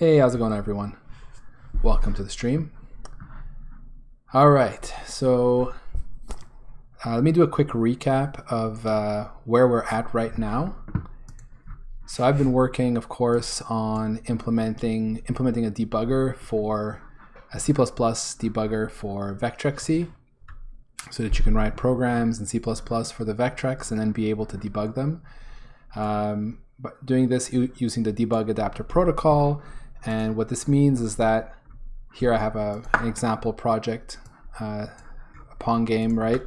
Hey, how's it going, everyone? Welcome to the stream. All right, so let me do a quick recap of where we're at right now. So I've been working, of course, on implementing a debugger for a C++ debugger for Vectrexy, so that you can write programs in C++ for the Vectrex and then be able to debug them. But doing this using the debug adapter protocol. And what this means is that here I have an example project, a Pong game, right?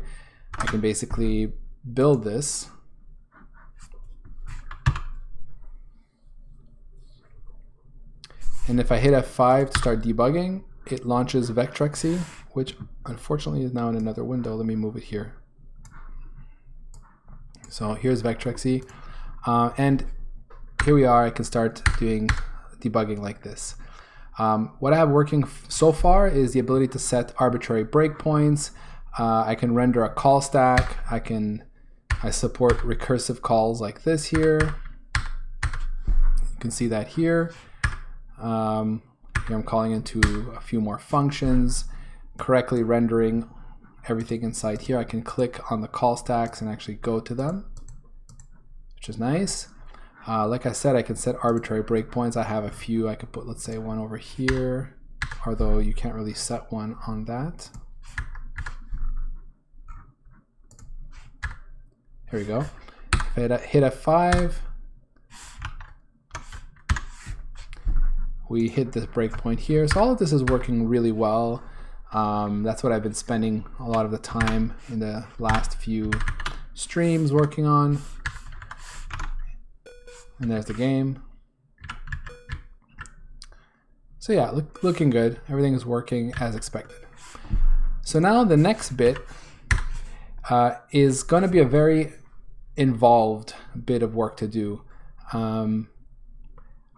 I can basically build this. And if I hit F5 to start debugging, it launches Vectrexy, which unfortunately is now in another window. Let me move it here. So here's Vectrexy. And here we are. I can start doing debugging like this. What I have working so far is the ability to set arbitrary breakpoints. I can render a call stack. I support recursive calls like this here. You can see that here. Here I'm calling into a few more functions, correctly rendering everything inside here. I can click on the call stacks and actually go to them, which is nice. Like I said, I can set arbitrary breakpoints. I have a few. I could put, let's say, one over here, although you can't really set one on that. Here we go. If I hit F5, we hit this breakpoint here. So all of this is working really well. That's what I've been spending a lot of the time in the last few streams working on. And there's the game. So yeah, looking good. Everything is working as expected. So now the next bit is going to be a very involved bit of work to do. I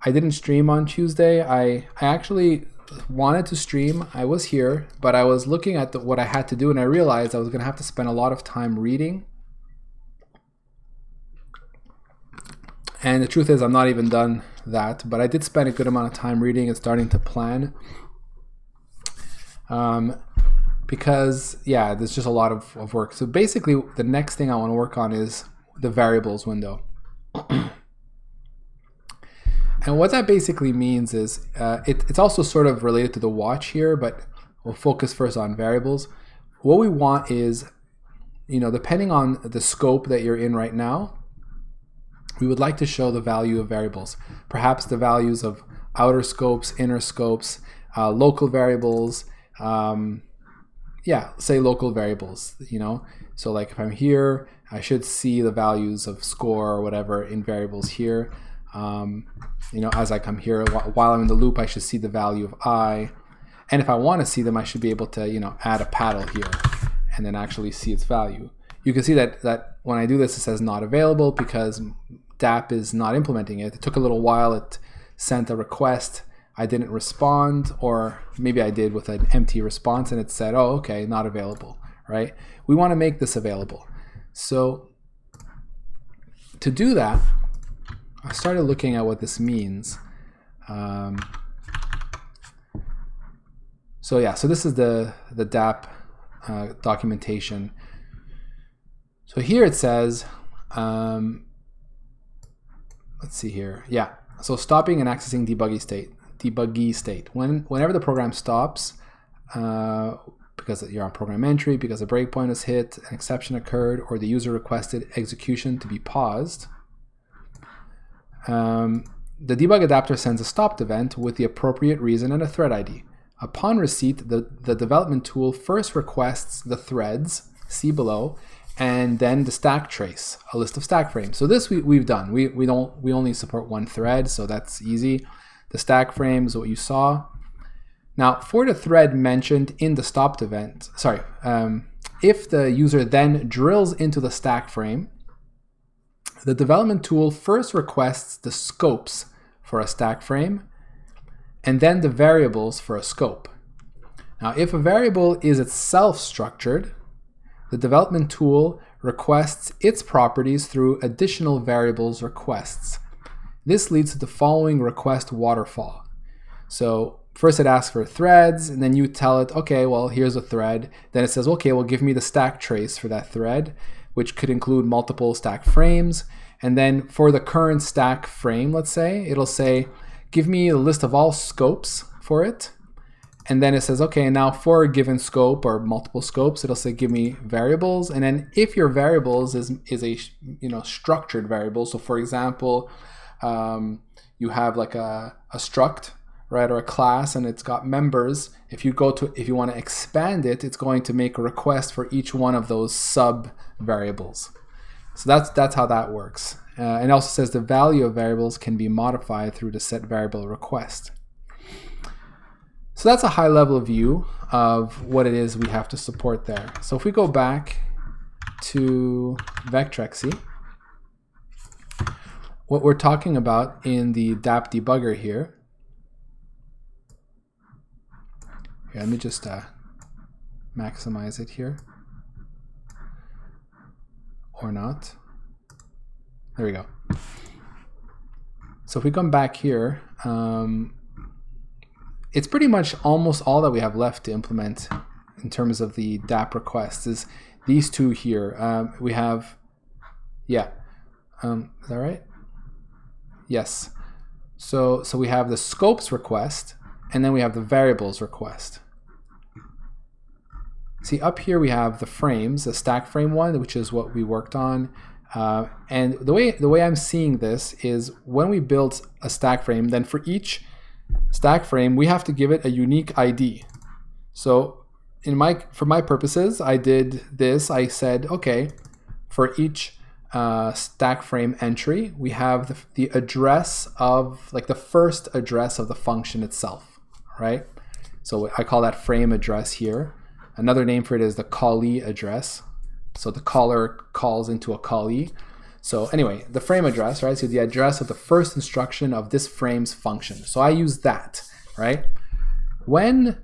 didn't stream on Tuesday. I actually wanted to stream. I was here, but I was looking at what I had to do, and I realized I was going to have to spend a lot of time reading. And the truth is, I'm not even done that, but I did spend a good amount of time reading and starting to plan. Because, yeah, there's just a lot of work. So basically, the next thing I want to work on is the variables window. And what that basically means is, it's also sort of related to the watch here, but we'll focus first on variables. What we want is, depending on the scope that you're in right now, we would like to show the value of variables, perhaps the values of outer scopes, inner scopes, local variables. Say local variables, So like if I'm here, I should see the values of score or whatever in variables here. As I come here, while I'm in the loop, I should see the value of I. And if I want to see them, I should be able to, add a paddle here and then actually see its value. You can see that when I do this, it says not available because DAP is not implementing it. It took a little while. It sent a request. I didn't respond, or maybe I did with an empty response, and it said, oh, okay, not available, right? We want to make this available. So to do that, I started looking at what this means. So this is the DAP documentation. So here it says, let's see here. Yeah. So stopping and accessing debuggy state. Whenever the program stops, because you're on program entry, because a breakpoint is hit, an exception occurred, or the user requested execution to be paused, the debug adapter sends a stopped event with the appropriate reason and a thread ID. Upon receipt, the development tool first requests the threads, see below, and then the stack trace, a list of stack frames. So this we've done. We only support one thread, so that's easy. The stack frame is what you saw. Now for the thread mentioned in the stopped event, if the user then drills into the stack frame, the development tool first requests the scopes for a stack frame and then the variables for a scope. Now if a variable is itself structured, the development tool requests its properties through additional variables requests. This leads to the following request waterfall. So first it asks for threads, and then you tell it, okay, well, here's a thread. Then it says, okay, well, give me the stack trace for that thread, which could include multiple stack frames. And then for the current stack frame, let's say, it'll say, give me a list of all scopes for it. And then it says, okay, now for a given scope or multiple scopes, it'll say, give me variables. And then if your variables is a structured variable, so for example, you have like a struct, right, or a class, and it's got members. If you want to expand it, it's going to make a request for each one of those sub variables. So that's how that works. And it also says the value of variables can be modified through the set variable request. So that's a high level view of what it is we have to support there. So if we go back to Vectrexy, what we're talking about in the DAP debugger here, let me just maximize it here, or not. There we go. So if we come back here, it's pretty much almost all that we have left to implement in terms of the DAP requests is these two here. We have, is that right? Yes. So we have the scopes request, and then we have the variables request. See, up here we have the frames, the stack frame one, which is what we worked on. And the way I'm seeing this is when we build a stack frame, then for each stack frame, we have to give it a unique ID. So for my purposes, I did this. I said, okay, for each stack frame entry, we have the address of, like the first address of the function itself, right? So I call that frame address here. Another name for it is the callee address. So the caller calls into a callee. So anyway, the frame address, right? So the address of the first instruction of this frame's function. So I use that, right? When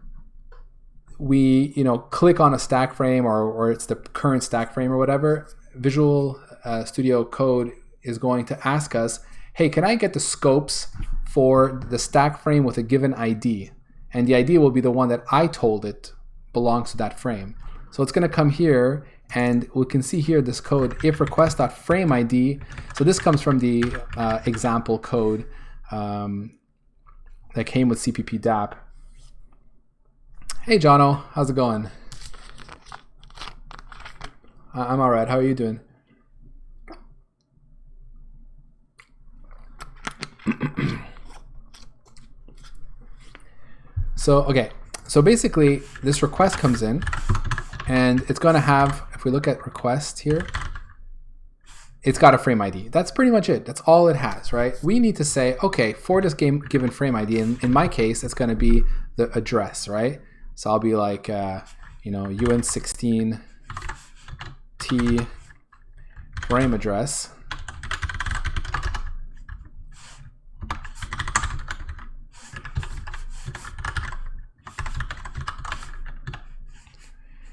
we, click on a stack frame or it's the current stack frame or whatever, Visual Studio Code is going to ask us, hey, can I get the scopes for the stack frame with a given ID? And the ID will be the one that I told it belongs to that frame. So it's going to come here, and we can see here this code, if request.frameID. So this comes from the example code that came with CPP DAP. Hey, Jono, how's it going? I'm all right. How are you doing? So basically, this request comes in, and it's going to have, if we look at request here, it's got a frame ID. That's pretty much it. That's all it has, right? We need to say, okay, for this given frame ID, and in my case, it's going to be the address, right? So I'll be like, UN16T frame address.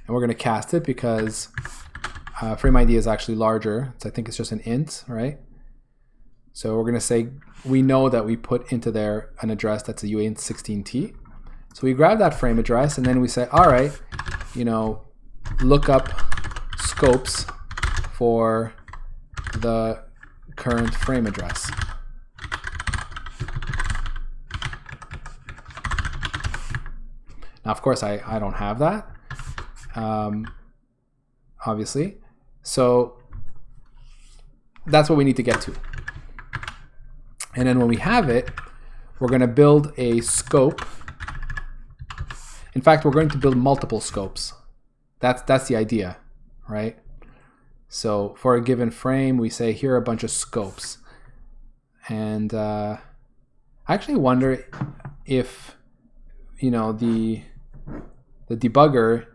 And we're going to cast it because frame ID is actually larger. So I think it's just an int, right? So we're going to say we know that we put into there an address that's a UN16T. So we grab that frame address, and then we say, all right, look up scopes for the current frame address. Now, of course, I don't have that. Obviously. So that's what we need to get to. And then when we have it, we're going to build a scope. In fact, we're going to build multiple scopes. That's the idea, right? So for a given frame, we say here are a bunch of scopes. And I actually wonder if, the debugger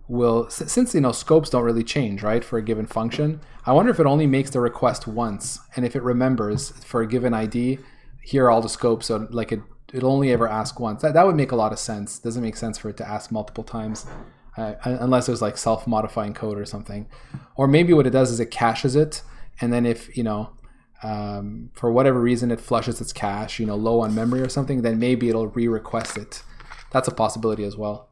will, since scopes don't really change, right, for a given function, I wonder if it only makes the request once, and if it remembers for a given ID, here are all the scopes, so like it'll only ever ask once. That would make a lot of sense. Doesn't make sense for it to ask multiple times, unless there's like self-modifying code or something. Or maybe what it does is it caches it, and then if for whatever reason it flushes its cache, low on memory or something, then maybe it'll re-request it. That's a possibility as well.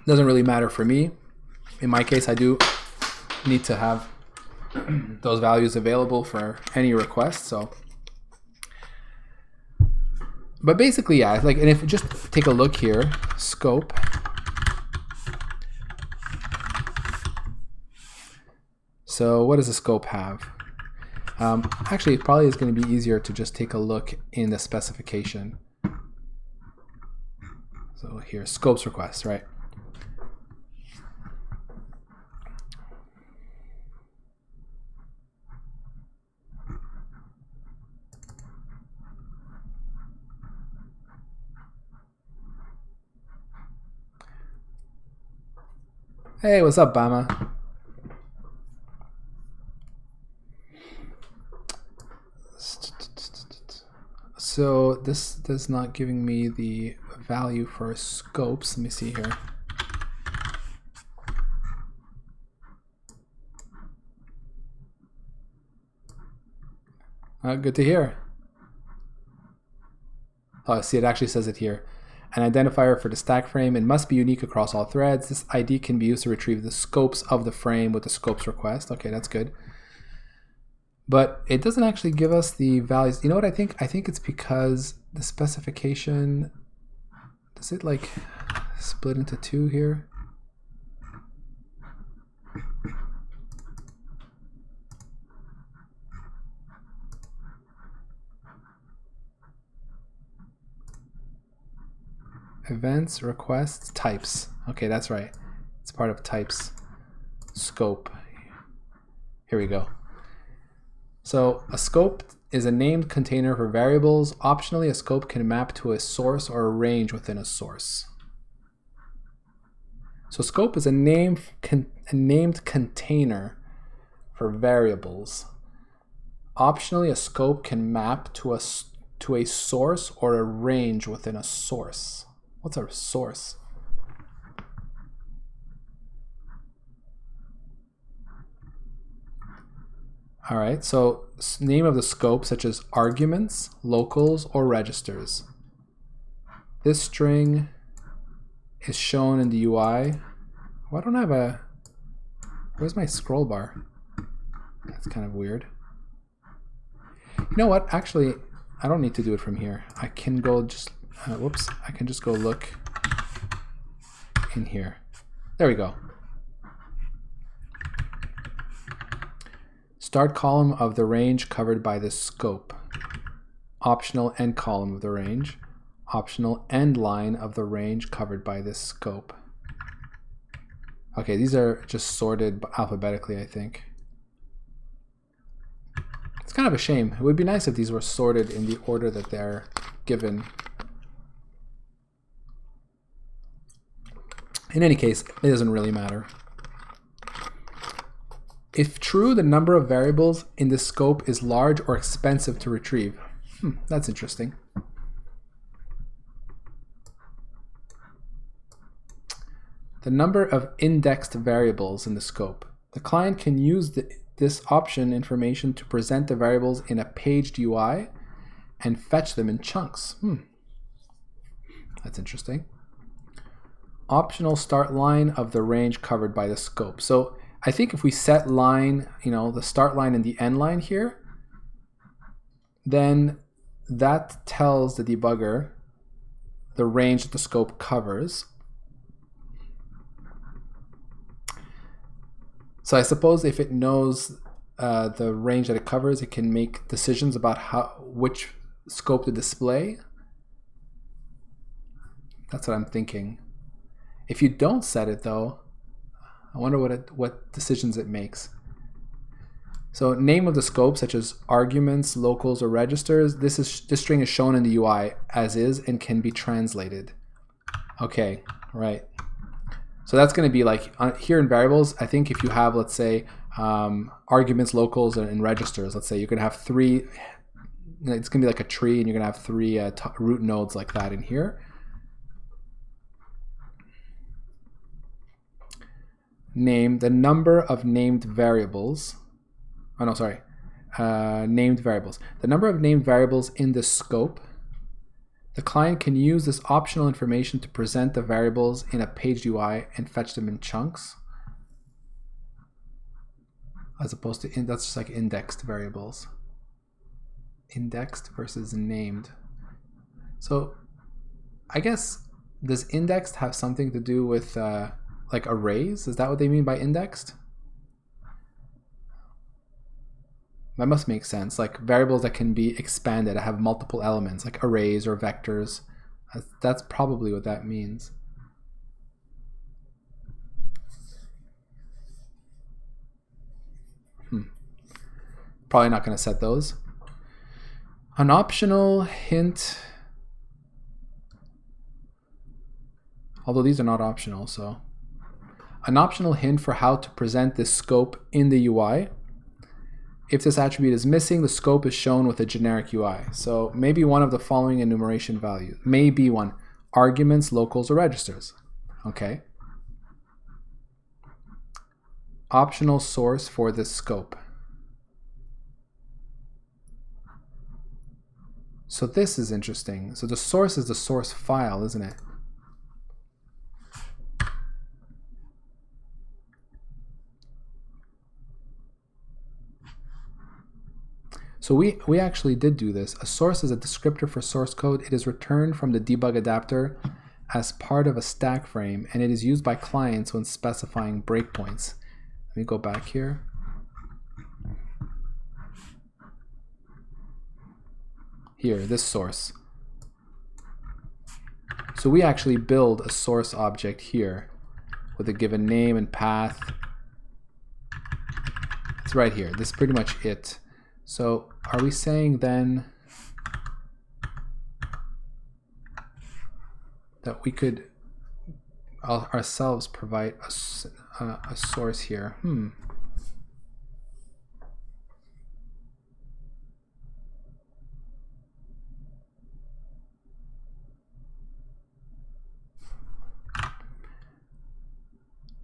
Doesn't really matter for me. In my case, I do need to have those values available for any request. So, but basically, yeah, like, and if you just take a look here, scope. So what does the scope have? Actually, it probably is going to be easier to just take a look in the specification. So here, scopes requests, right? Hey, what's up, Bama? So this is not giving me the value for scopes. Let me see here. Good to hear. Oh, see, it actually says it here. An identifier for the stack frame. It must be unique across all threads. This ID can be used to retrieve the scopes of the frame with the scopes request. Okay, that's good. But it doesn't actually give us the values. You know what I think? I think it's because the specification, does it like split into two here? Events, requests, types. Okay, that's right. It's part of types. Scope. Here we go. So a scope is a named container for variables. Optionally, a scope can map to a source or a range within a source. So scope is a named container for variables. Optionally, a scope can map to a source or a range within a source. What's a source? All right, so name of the scope such as arguments, locals, or registers. This string is shown in the UI. Why don't I have a, where's my scroll bar? That's kind of weird. You know what, actually, I don't need to do it from here. I can go just, whoops, I can just go look in here. There we go. Start column of the range covered by this scope. Optional end column of the range. Optional end line of the range covered by this scope. Okay, these are just sorted alphabetically, I think. It's kind of a shame. It would be nice if these were sorted in the order that they're given. In any case, it doesn't really matter. If true, the number of variables in the scope is large or expensive to retrieve. That's interesting. The number of indexed variables in the scope. The client can use this option information to present the variables in a paged UI and fetch them in chunks. That's interesting. Optional start line of the range covered by the scope. So I think if we set line, the start line and the end line here, then that tells the debugger the range that the scope covers. So I suppose if it knows the range that it covers, it can make decisions about which scope to display. That's what I'm thinking. If you don't set it though, I wonder what decisions it makes. So name of the scope, such as arguments, locals, or registers. This string is shown in the UI as is and can be translated. Okay, right. So that's going to be like here in variables. I think if you have, let's say, arguments, locals, and registers. Let's say you could have three. It's going to be like a tree, and you're going to have three root nodes like that in here. Name the number of named variables Oh no, sorry. Named variables. The number of named variables in the scope. The client can use this optional information to present the variables in a paged UI and fetch them in chunks. As opposed to, that's just like indexed variables. Indexed versus named. So I guess, does indexed have something to do with like arrays? Is that what they mean by indexed? That must make sense. Like variables that can be expanded, have multiple elements, like arrays or vectors. That's probably what that means. Probably not going to set those. An optional hint, although these are not optional, so. An optional hint for how to present this scope in the UI. If this attribute is missing, the scope is shown with a generic UI. So maybe one of the following enumeration values. Maybe one. Arguments, locals, or registers. Okay. Optional source for this scope. So this is interesting. So the source is the source file, isn't it? So we actually did do this. A source is a descriptor for source code. It is returned from the debug adapter as part of a stack frame, and it is used by clients when specifying breakpoints. Let me go back here. Here, this source. So we actually build a source object here with a given name and path. It's right here. This is pretty much it. So are we saying then that we could ourselves provide a source here?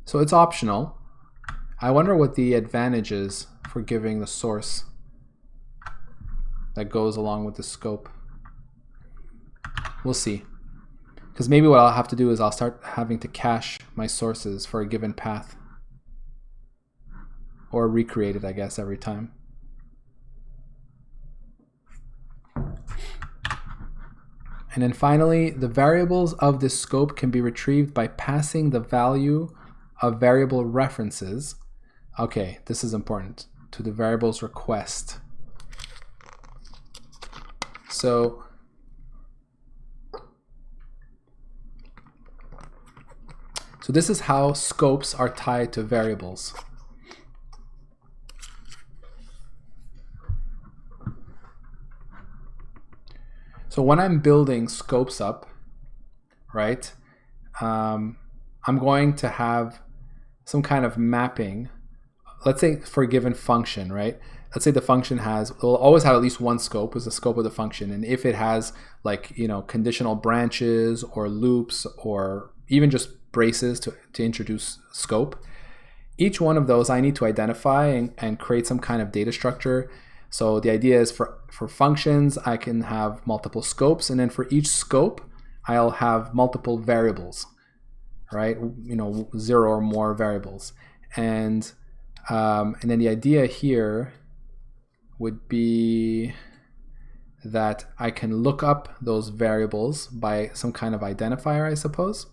So it's optional. I wonder what the advantage is for giving the source that goes along with the scope. We'll see. Because maybe what I'll have to do is I'll start having to cache my sources for a given path. Or recreate it, I guess, every time. And then finally, the variables of this scope can be retrieved by passing the value of variable references. Okay, this is important. To the variable's request. So this is how scopes are tied to variables. So when I'm building scopes up, right, I'm going to have some kind of mapping. Let's say for a given function, right? Let's say the function will always have at least one scope, is the scope of the function. And if it has like, conditional branches or loops or even just braces to introduce scope, each one of those I need to identify and create some kind of data structure. So the idea is for functions, I can have multiple scopes, and then for each scope, I'll have multiple variables, right? 0 or more variables. And then the idea here would be that I can look up those variables by some kind of identifier, I suppose.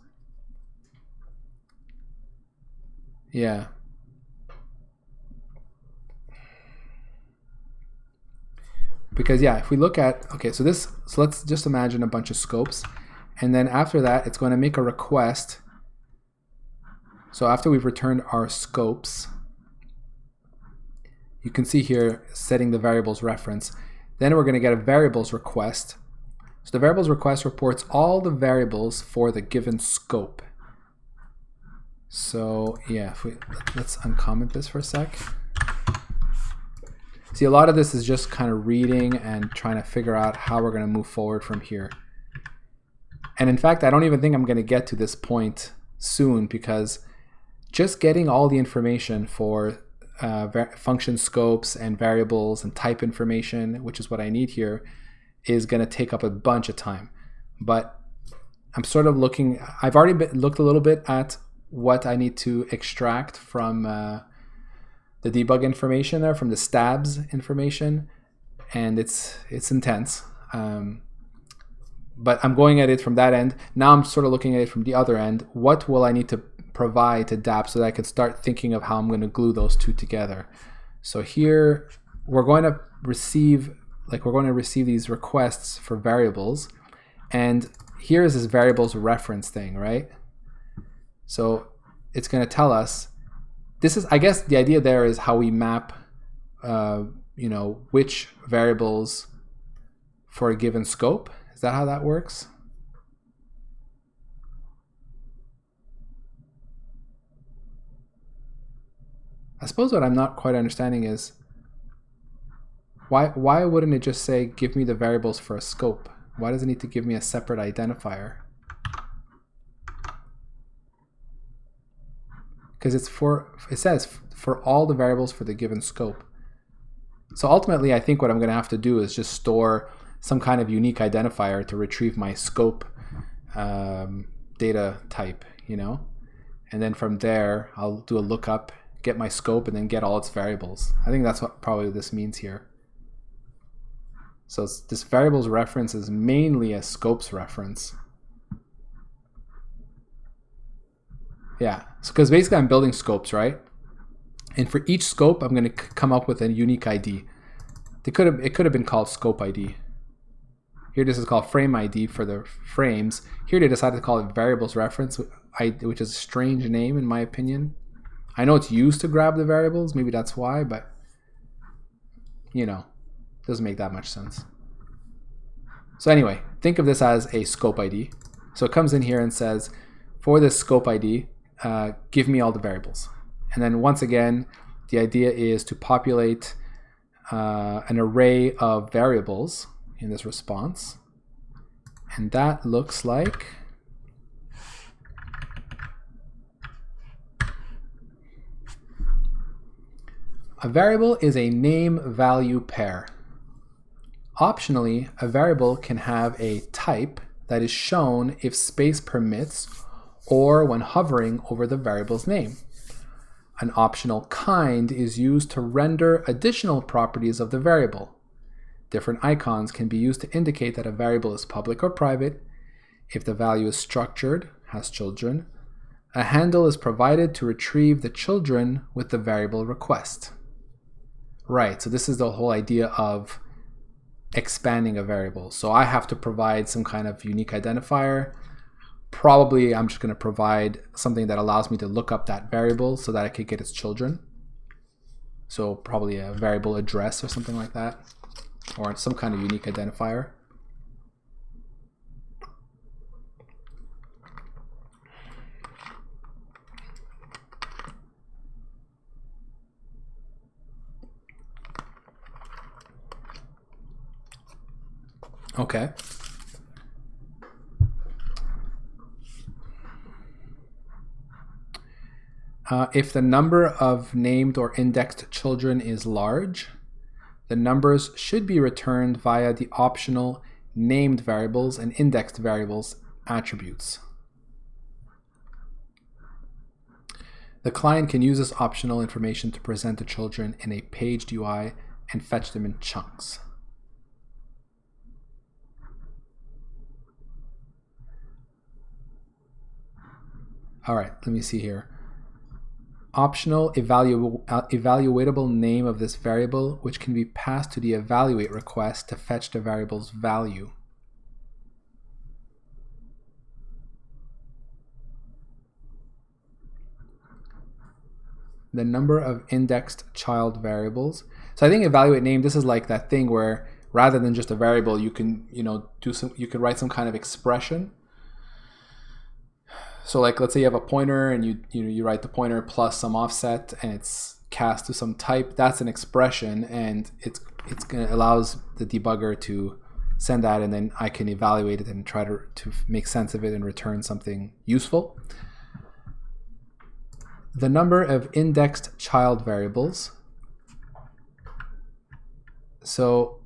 Yeah. Because yeah, if we look at, okay, so let's just imagine a bunch of scopes, and then after that, it's going to make a request. So after we've returned our scopes, you can see here setting the variables reference. Then we're going to get a variables request. So the variables request reports all the variables for the given scope. So yeah, let's uncomment this for a sec. See, a lot of this is just kind of reading and trying to figure out how we're going to move forward from here. And in fact, I don't even think I'm going to get to this point soon, because just getting all the information for function scopes and variables and type information, which is what I need here, is going to take up a bunch of time. But I'm sort of looking, I've already looked a little bit at what I need to extract from the debug information there, from the stabs information, and it's intense. But I'm going at it from that end. Now I'm sort of looking at it from the other end. What will I need to provide to DAP so that I can start thinking of how I'm going to glue those two together? So here we're going to receive these requests for variables, and here is this variables reference thing, right? So it's going to tell us, this is, I guess the idea there is how we map which variables for a given scope. Is that how that works? I suppose what I'm not quite understanding is why wouldn't it just say give me the variables for a scope? Why does it need to give me a separate identifier? Because it says for all the variables for the given scope. So ultimately, I think what I'm going to have to do is just store some kind of unique identifier to retrieve my scope data type, and then from there I'll do a lookup, get my scope, and then get all its variables. I think that's what probably this means here. So this variables reference is mainly a scopes reference. Yeah, so because basically I'm building scopes, right? And for each scope, I'm going to come up with a unique ID. It could have been called scope ID. Here this is called frame ID for the frames. Here they decided to call it variables reference, which is a strange name in my opinion. I know it's used to grab the variables, maybe that's why, but doesn't make that much sense. So anyway, think of this as a scope ID. So it comes in here and says, for this scope ID, give me all the variables. And then once again, the idea is to populate an array of variables in this response. And that looks like a variable is a name-value pair. Optionally, a variable can have a type that is shown if space permits or when hovering over the variable's name. An optional kind is used to render additional properties of the variable. Different icons can be used to indicate that a variable is public or private. If the value is structured, has children, a handle is provided to retrieve the children with the variable request. Right, so this is the whole idea of expanding a variable. So I have to provide some kind of unique identifier. Probably I'm just going to provide something that allows me to look up that variable so that I could get its children. So probably a variable address or something like that, or some kind of unique identifier. Okay. If the number of named or indexed children is large, the numbers should be returned via the optional named variables and indexed variables attributes. The client can use this optional information to present the children in a paged UI and fetch them in chunks. All right, let me see here. Optional evaluatable name of this variable, which can be passed to the evaluate request to fetch the variable's value. The number of indexed child variables. So I think evaluate name, this is like that thing where rather than just a variable, you can, you could write some kind of expression. So like, let's say you have a pointer and you write the pointer plus some offset and it's cast to some type. That's an expression, and it allows the debugger to send that, and then I can evaluate it and try to make sense of it and return something useful. the number of indexed child variables. So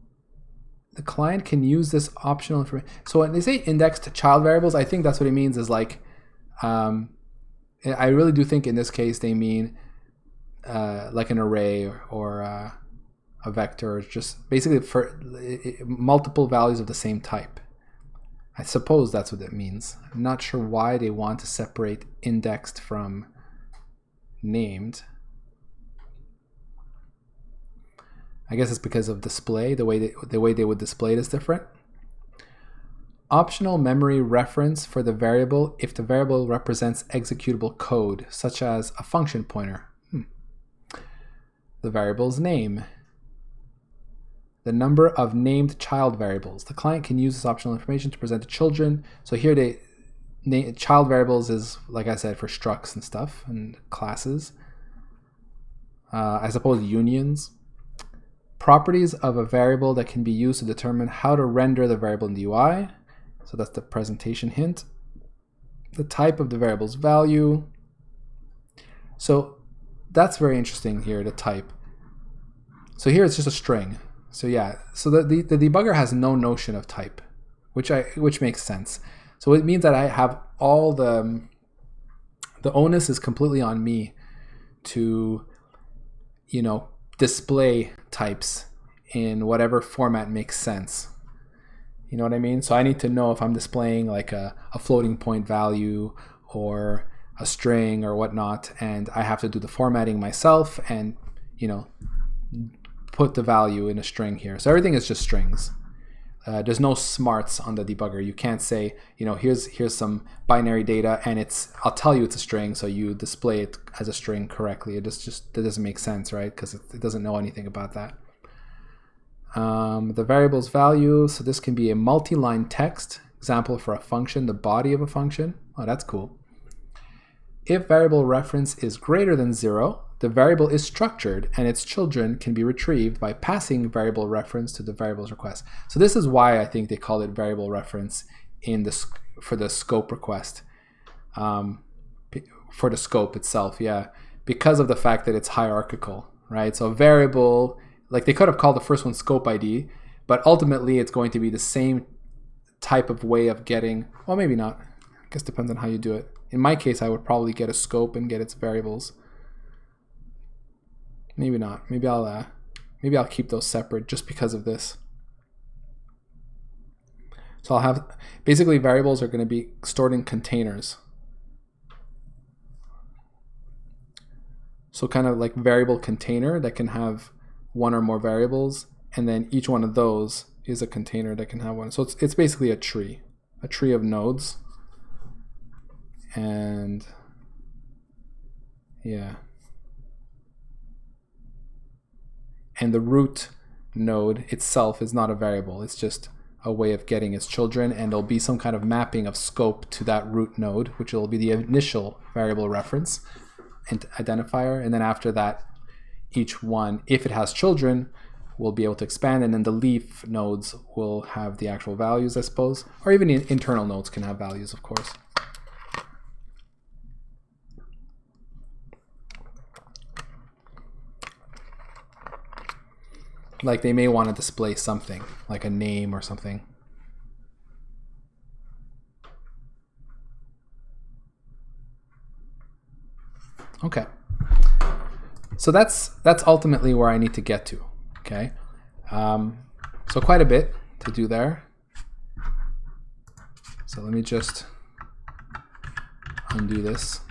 the client can use this optional information. So when they say indexed child variables, I think that's what it means is like, I really do think in this case they mean like an array or a vector, just basically for multiple values of the same type. I suppose that's what it means. I'm not sure why they want to separate indexed from named. I guess it's because of display. The way they would display it is different. Optional memory reference for the variable if the variable represents executable code, such as a function pointer. The variable's name. The number of named child variables. The client can use this optional information to present to children. So here child variables is, like I said, for structs and stuff and classes. I suppose unions. Properties of a variable that can be used to determine how to render the variable in the UI. So that's the presentation hint. The type of the variable's value. So that's very interesting here, the type. So here it's just a string. So yeah, so the debugger has no notion of type, which makes sense. So it means that I have all the onus is completely on me to, display types in whatever format makes sense. You know what I mean? So I need to know if I'm displaying like a floating point value or a string or whatnot, and I have to do the formatting myself and, put the value in a string here. So everything is just strings. There's no smarts on the debugger. You can't say, here's some binary data and I'll tell you it's a string, so you display it as a string correctly. It just doesn't make sense, right? Because it doesn't know anything about that. The variable's value, so this can be a multi-line text, example for a function, the body of a function. Oh, that's cool. If variable reference is greater than 0, the variable is structured and its children can be retrieved by passing variable reference to the variable's request. So this is why I think they call it variable reference for the scope request, for the scope itself, yeah, because of the fact that it's hierarchical, right? So variable, like they could have called the first one scope ID, but ultimately it's going to be the same type of way of getting, well, maybe not. I guess depends on how you do it. In my case, I would probably get a scope and get its variables. Maybe not. Maybe I'll keep those separate just because of this. So I'll have, basically variables are going to be stored in containers. So kind of like variable container that can have one or more variables, and then each one of those is a container that can have one. So it's basically a tree of nodes. And yeah. And the root node itself is not a variable. It's just a way of getting its children, and there'll be some kind of mapping of scope to that root node, which will be the initial variable reference and identifier. And then after that, each one, if it has children, will be able to expand, and then the leaf nodes will have the actual values, I suppose. Or even internal nodes can have values, of course. Like they may want to display something, like a name or something. Okay. So that's ultimately where I need to get to, okay? So quite a bit to do there. So let me just undo this.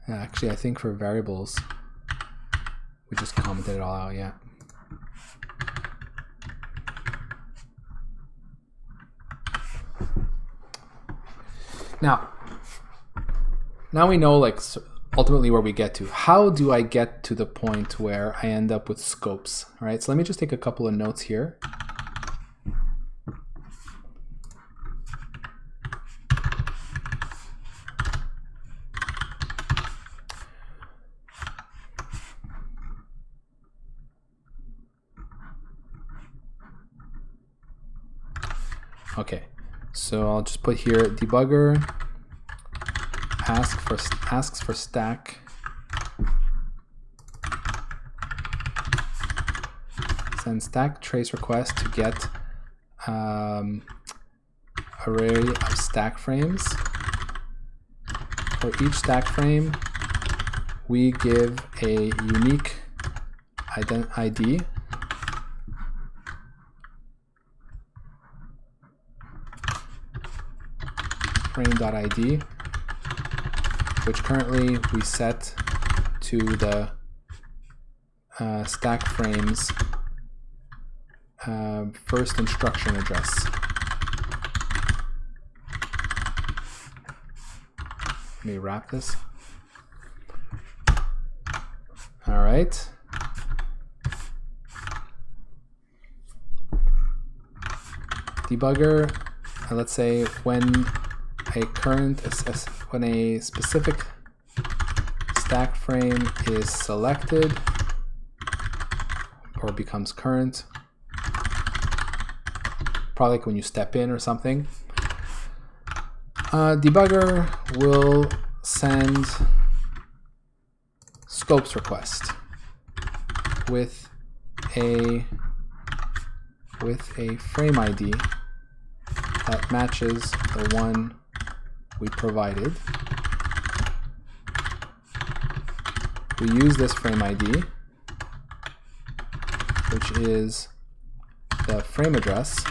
Actually, I think for variables, we just commented it all out, yeah. Now we know like ultimately where we get to. How do I get to the point where I end up with scopes? All right, so let me just take a couple of notes here. Okay, so I'll just put here debugger asks for stack send stack trace request to get array of stack frames. For each stack frame, we give a unique ID frame.id, which currently we set to the stack frame's first instruction address. Let me wrap this. All right. Debugger, let's say when a specific stack frame is selected or becomes current, probably like when you step in or something, debugger will send scopes request with a frame ID that matches the one we provided. We use this frame ID, which is the frame address,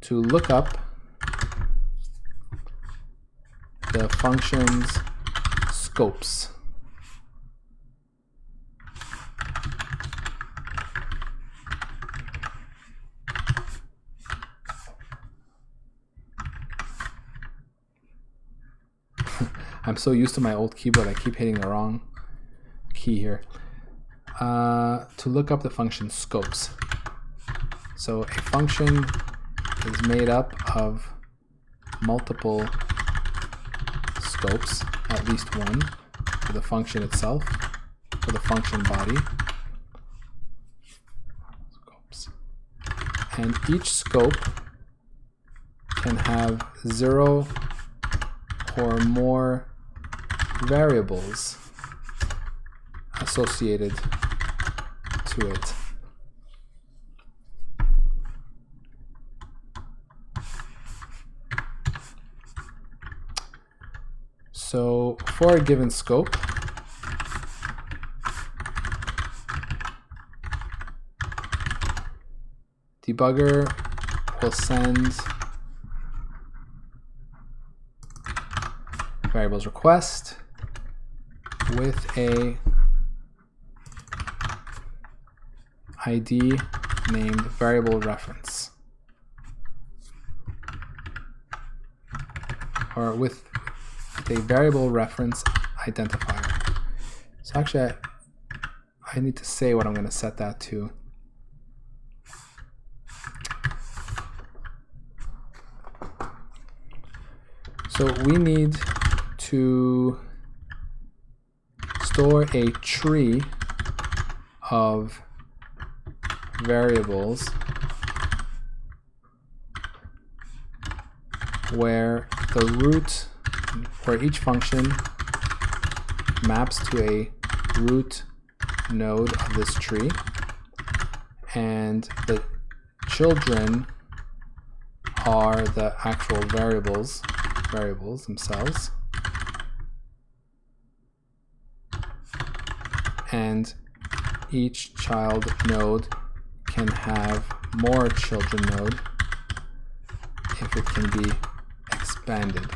to look up the function's scopes. I'm so used to my old keyboard, I keep hitting the wrong key here. To look up the function scopes. So a function is made up of multiple scopes, at least one, for the function itself, for the function body. Scopes. And each scope can have 0 or more variables associated to it. So for a given scope, debugger will send variables request with a ID named variable reference, or with a variable reference identifier. So actually I need to say what I'm going to set that to. So we need to store a tree of variables where the root, where each function maps to a root node of this tree, and the children are the actual variables themselves. And each child node can have more children node if it can be expanded.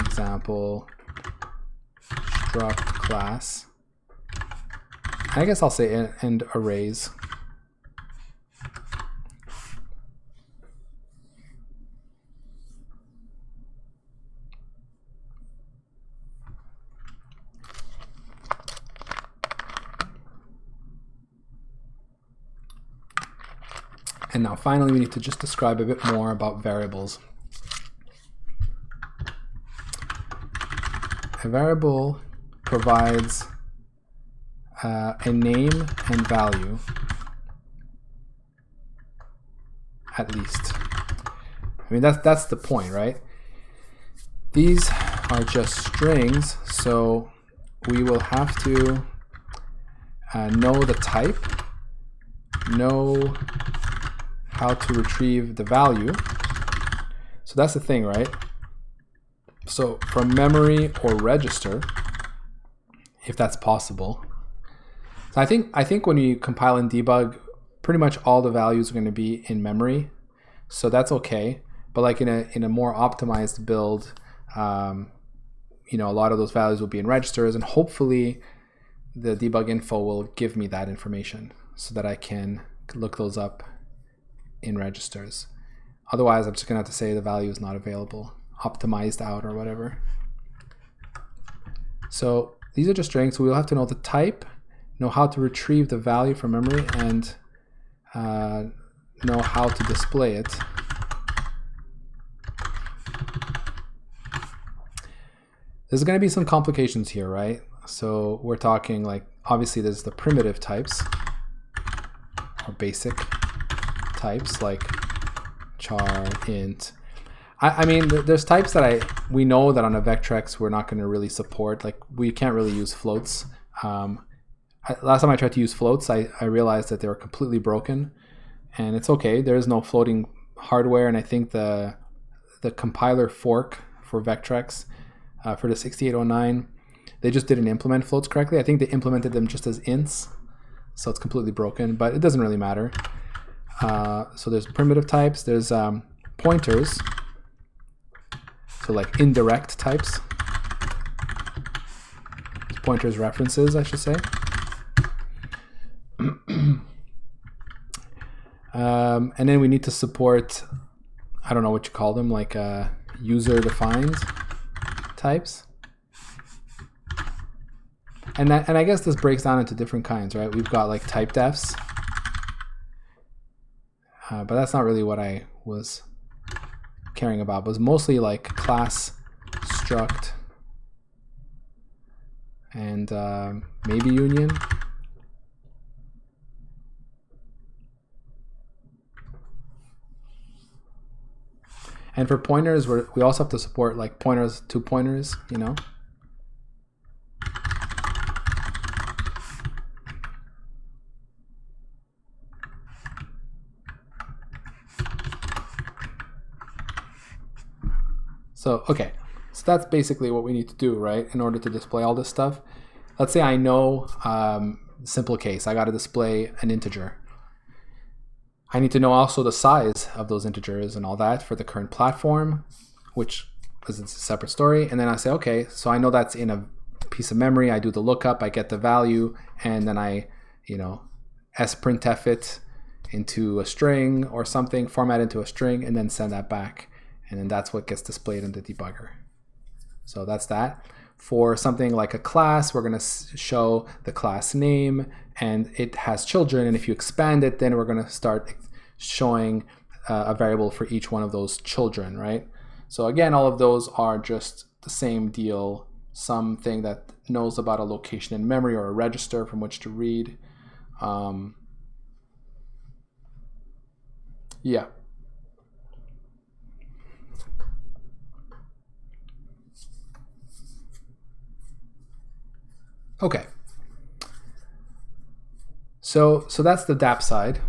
Example, struct class. I guess I'll say and arrays. And now finally we need to just describe a bit more about variables. A variable provides a name and value at least. I mean, that's the point, right? These are just strings, so we will have to know the type, know how to retrieve the value. So that's the thing, right? So from memory or register, if that's possible. So I think when you compile and debug, pretty much all the values are going to be in memory, so that's okay. But like in a more optimized build, you know, a lot of those values will be in registers, and hopefully the debug info will give me that information so that I can look those up in registers. Otherwise, I'm just gonna have to say the value is not available, optimized out or whatever. So these are just strings, so we'll have to know the type, know how to retrieve the value from memory, and know how to display it. There's going to be some complications here, right? So we're talking like, obviously there's the primitive types or basic types like char, int. I mean, there's types that we know that on a Vectrex we're not going to really support. Like we can't really use floats. Last time I tried to use floats, I realized that they were completely broken, and it's okay. There is no floating hardware, and I think the compiler fork for Vectrex for the 6809, they just didn't implement floats correctly. I think they implemented them just as ints, so it's completely broken, but it doesn't really matter. So there's primitive types, there's pointers, so like indirect types. Pointers references, I should say. And then we need to support, I don't know what you call them, like user-defined types. And I guess this breaks down into different kinds, right? We've got like type defs, but that's not really what I was caring about. It was mostly like class, struct, and maybe union. And for pointers, we also have to support like pointers to pointers, you know. So, okay, so that's basically what we need to do, right, in order to display all this stuff. Let's say I know, simple case, I got to display an integer. I need to know also the size of those integers and all that for the current platform, which is a separate story. And then I say, okay, so I know that's in a piece of memory. I do the lookup, I get the value, and then I, you know, sprintf it into a string or something, format into a string, and then send that back. And then that's what gets displayed in the debugger. So that's that. For something like a class, we're going to show the class name, and it has children. And if you expand it, then we're going to start showing a variable for each one of those children, right? So again, all of those are just the same deal, something that knows about a location in memory or a register from which to read. Yeah. Okay. So that's the DAP side.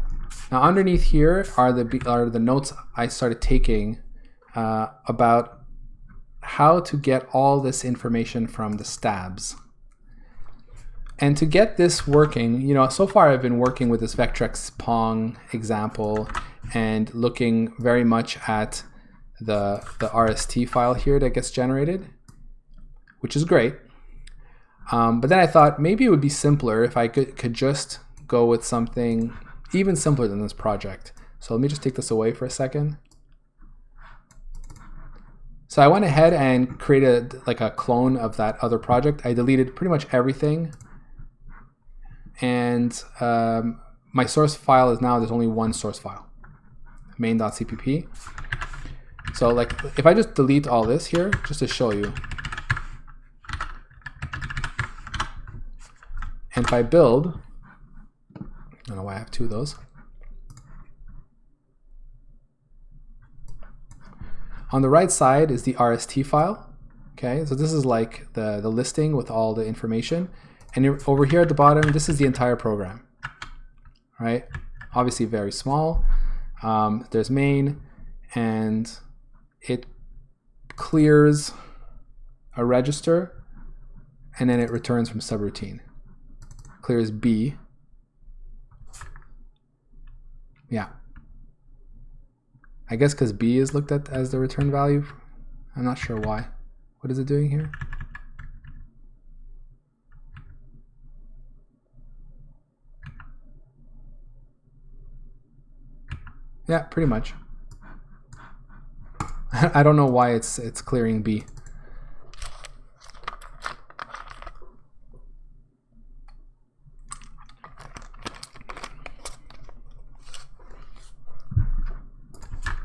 Now underneath here are the notes I started taking about how to get all this information from the stabs. And to get this working, you know, so far I've been working with this Vectrex Pong example and looking very much at the RST file here that gets generated, which is great. But then I thought maybe it would be simpler if I could just go with something even simpler than this project. So let me just take this away for a second. So I went ahead and created like a clone of that other project. I deleted pretty much everything. And my source file is now, there's only one source file, main.cpp. So like if I just delete all this here, just to show you, and if I build, I don't know why I have two of those. On the right side is the RST file. Okay, so this is like the listing with all the information. And over here at the bottom, this is the entire program, right? Obviously very small. There's main, and it clears a register, and then it returns from subroutine. Clears B. Yeah. I guess because B is looked at as the return value. I'm not sure why. What is it doing here? Yeah, pretty much. I don't know why it's clearing B.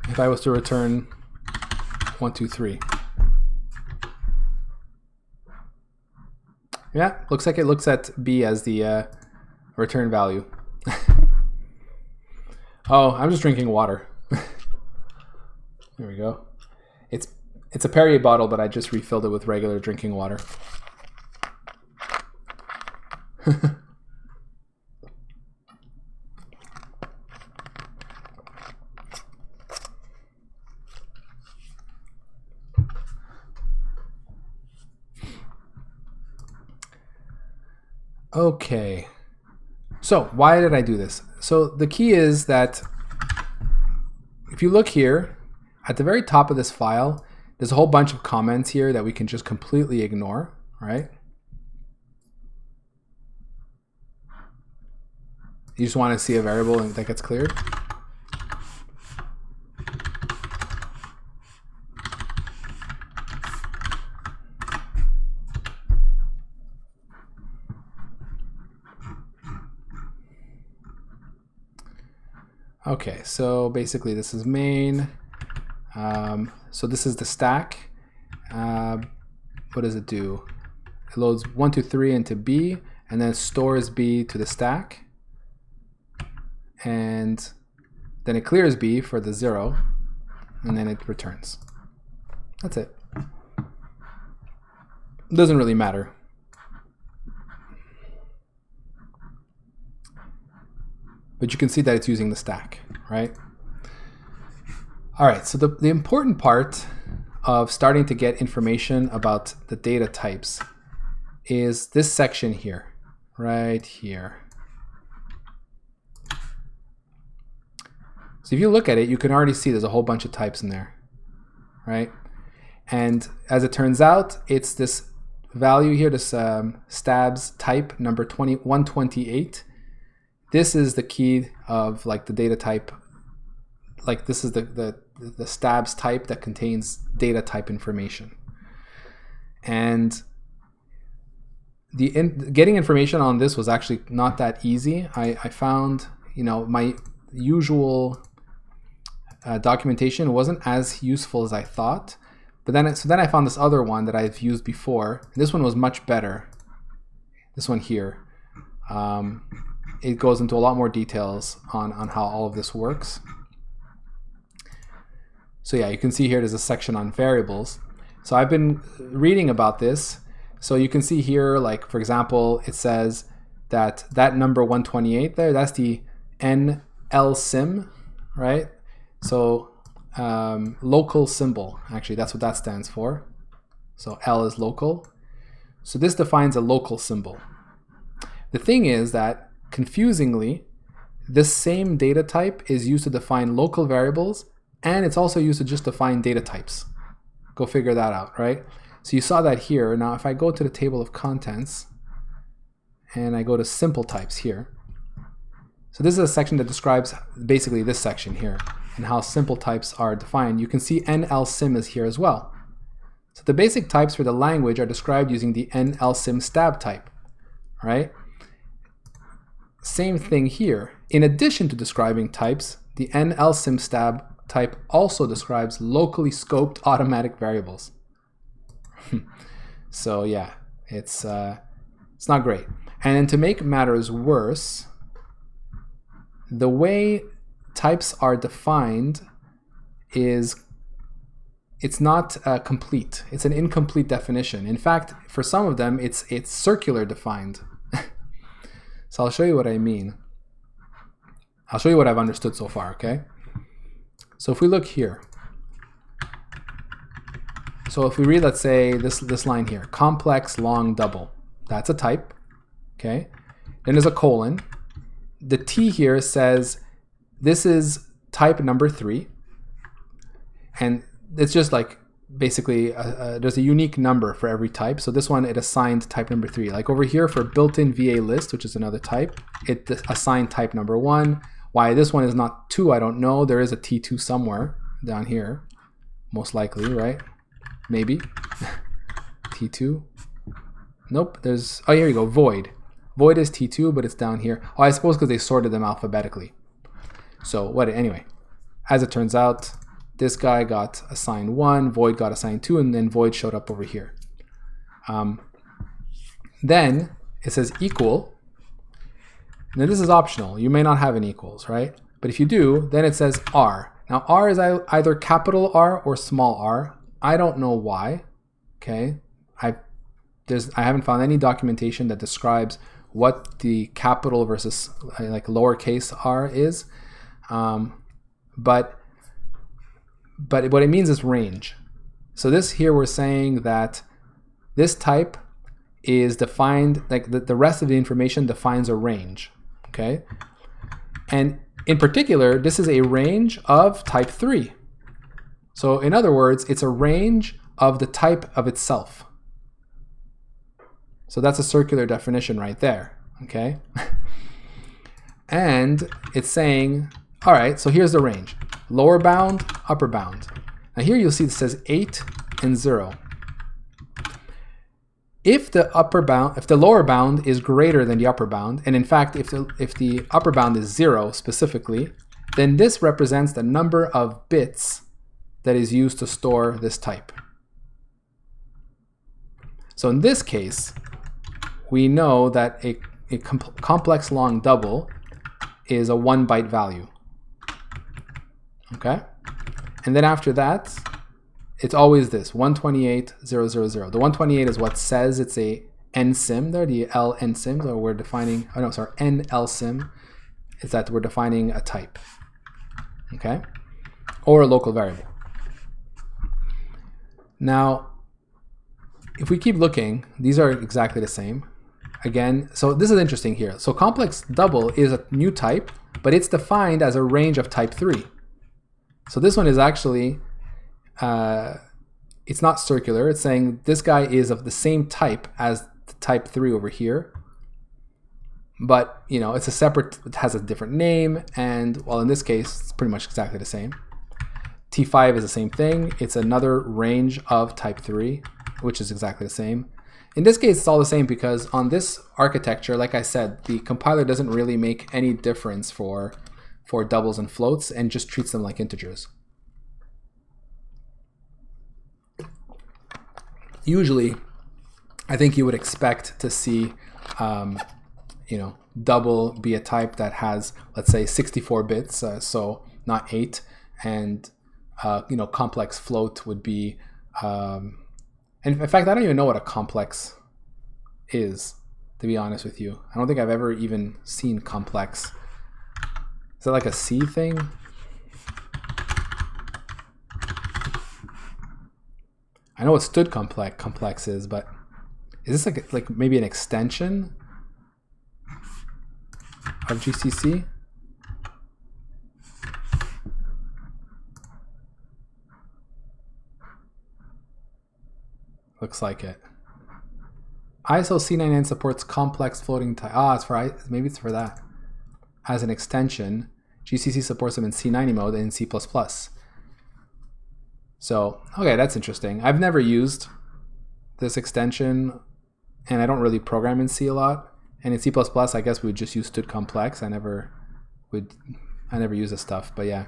If I was to return 1, 2, 3. Yeah, looks like it looks at B as the return value. Oh, I'm just drinking water. There we go. It's a Perrier bottle, but I just refilled it with regular drinking water. Okay, so why did I do this? So the key is that if you look here at the very top of this file, there's a whole bunch of comments here that we can just completely ignore, right? You just want to see a variable that gets cleared. Okay, so basically this is main. So this is the stack. What does it do? It loads 1, 2, 3 into B, and then stores B to the stack. And then it clears B for the 0, and then it returns. That's it. It doesn't really matter. But you can see that it's using the stack, right? All right, so the important part of starting to get information about the data types is this section here, right here. So if you look at it, you can already see there's a whole bunch of types in there, right? And as it turns out, it's this value here, this stabs type number 128. This is the key of like the data type. Like this is the stabs type that contains data type information. And getting information on this was actually not that easy. I found, my usual documentation wasn't as useful as I thought. But then I found this other one that I've used before. This one was much better. This one here. It goes into a lot more details on how all of this works. So yeah, you can see here there's a section on variables. So I've been reading about this. So you can see here, like for example, it says that number 128 there, that's the NLSIM, right? So local symbol, actually that's what that stands for. So L is local. So this defines a local symbol. The thing is that confusingly, this same data type is used to define local variables, and it's also used to just define data types. Go figure that out, right? So you saw that here. Now if I go to the table of contents and I go to simple types here, so this is a section that describes basically this section here and how simple types are defined. You can see NLSIM is here as well. So the basic types for the language are described using the NLSIM stab type, right? Same thing here. In addition to describing types, the NLSIM stab type also describes locally scoped automatic variables. So yeah, it's not great. And to make matters worse, the way types are defined is it's not complete. It's an incomplete definition. In fact, for some of them, it's circular defined. So I'll show you what I mean. I'll show you what I've understood so far, okay? So if we look here, so if we read, let's say, this line here, complex long double, that's a type, okay? Then there's a colon. The T here says this is type number 3, and it's just like basically there's a unique number for every type. So this one, it assigned type number 3. Like over here for built-in VA list, which is another type, it assigned type number 1. Why this one is not 2, I don't know. There is a T2 somewhere down here, most likely, right? Maybe. T2. Nope, there's, oh, here you go, void. Void is T2, but it's down here. Oh, I suppose because they sorted them alphabetically. So anyway, as it turns out, this guy got assigned 1, void got assigned 2, and then void showed up over here. Then it says equal. Now this is optional. You may not have an equals, right? But if you do, then it says R. Now R is either capital R or small r. I don't know why, okay? I haven't found any documentation that describes what the capital versus like lowercase r is. But what it means is range. So this here we're saying that this type is defined, like the rest of the information defines a range, okay? And in particular, this is a range of type 3. So in other words, it's a range of the type of itself. So that's a circular definition right there, okay? And it's saying, all right, so here's the range. Lower bound, upper bound. Now here you'll see it says 8 and 0. If the lower bound is greater than the upper bound, and in fact, if the upper bound is 0 specifically, then this represents the number of bits that is used to store this type. So in this case, we know that a complex long double is a 1 byte value. Okay? And then after that, it's always this 128,000. The 128 is what says it's a NSIM there, the LNSIM, so we're defining, oh no, sorry, NLSIM is that we're defining a type. Okay? Or a local variable. Now, if we keep looking, these are exactly the same. Again, so this is interesting here. So complex double is a new type, but it's defined as a range of type 3. So this one is actually, it's not circular. It's saying this guy is of the same type as the type 3 over here. But, you know, it's a separate, it has a different name. And, well, in this case, it's pretty much exactly the same. T5 is the same thing. It's another range of type 3, which is exactly the same. In this case, it's all the same because on this architecture, like I said, the compiler doesn't really make any difference for doubles and floats and just treats them like integers. Usually, I think you would expect to see, you know, double be a type that has, let's say, 64 bits, so not 8, and you know, complex float would be, and in fact, I don't even know what a complex is, to be honest with you. I don't think I've ever even seen complex. Is that like a C thing? I know what stood complex is, but is this like maybe an extension of GCC? Looks like it. ISO C99 supports complex floating type. Ah, it's for, maybe it's for that. As an extension, GCC supports them in C90 mode and in C++. So, okay, that's interesting. I've never used this extension, and I don't really program in C a lot. And in C++, I guess we would just use stood complex. I never use this stuff, but yeah.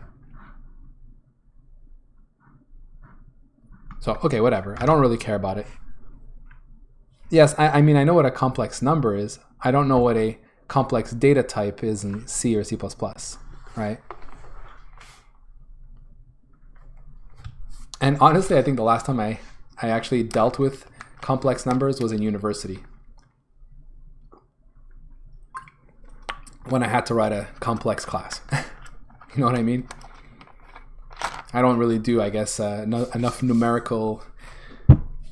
So, okay, whatever. I don't really care about it. Yes, I mean, I know what a complex number is. I don't know what a complex data type is in C or C++, right? And honestly, I think the last time I actually dealt with complex numbers was in university, when I had to write a complex class. You know what I mean? I don't really do, I guess, enough numerical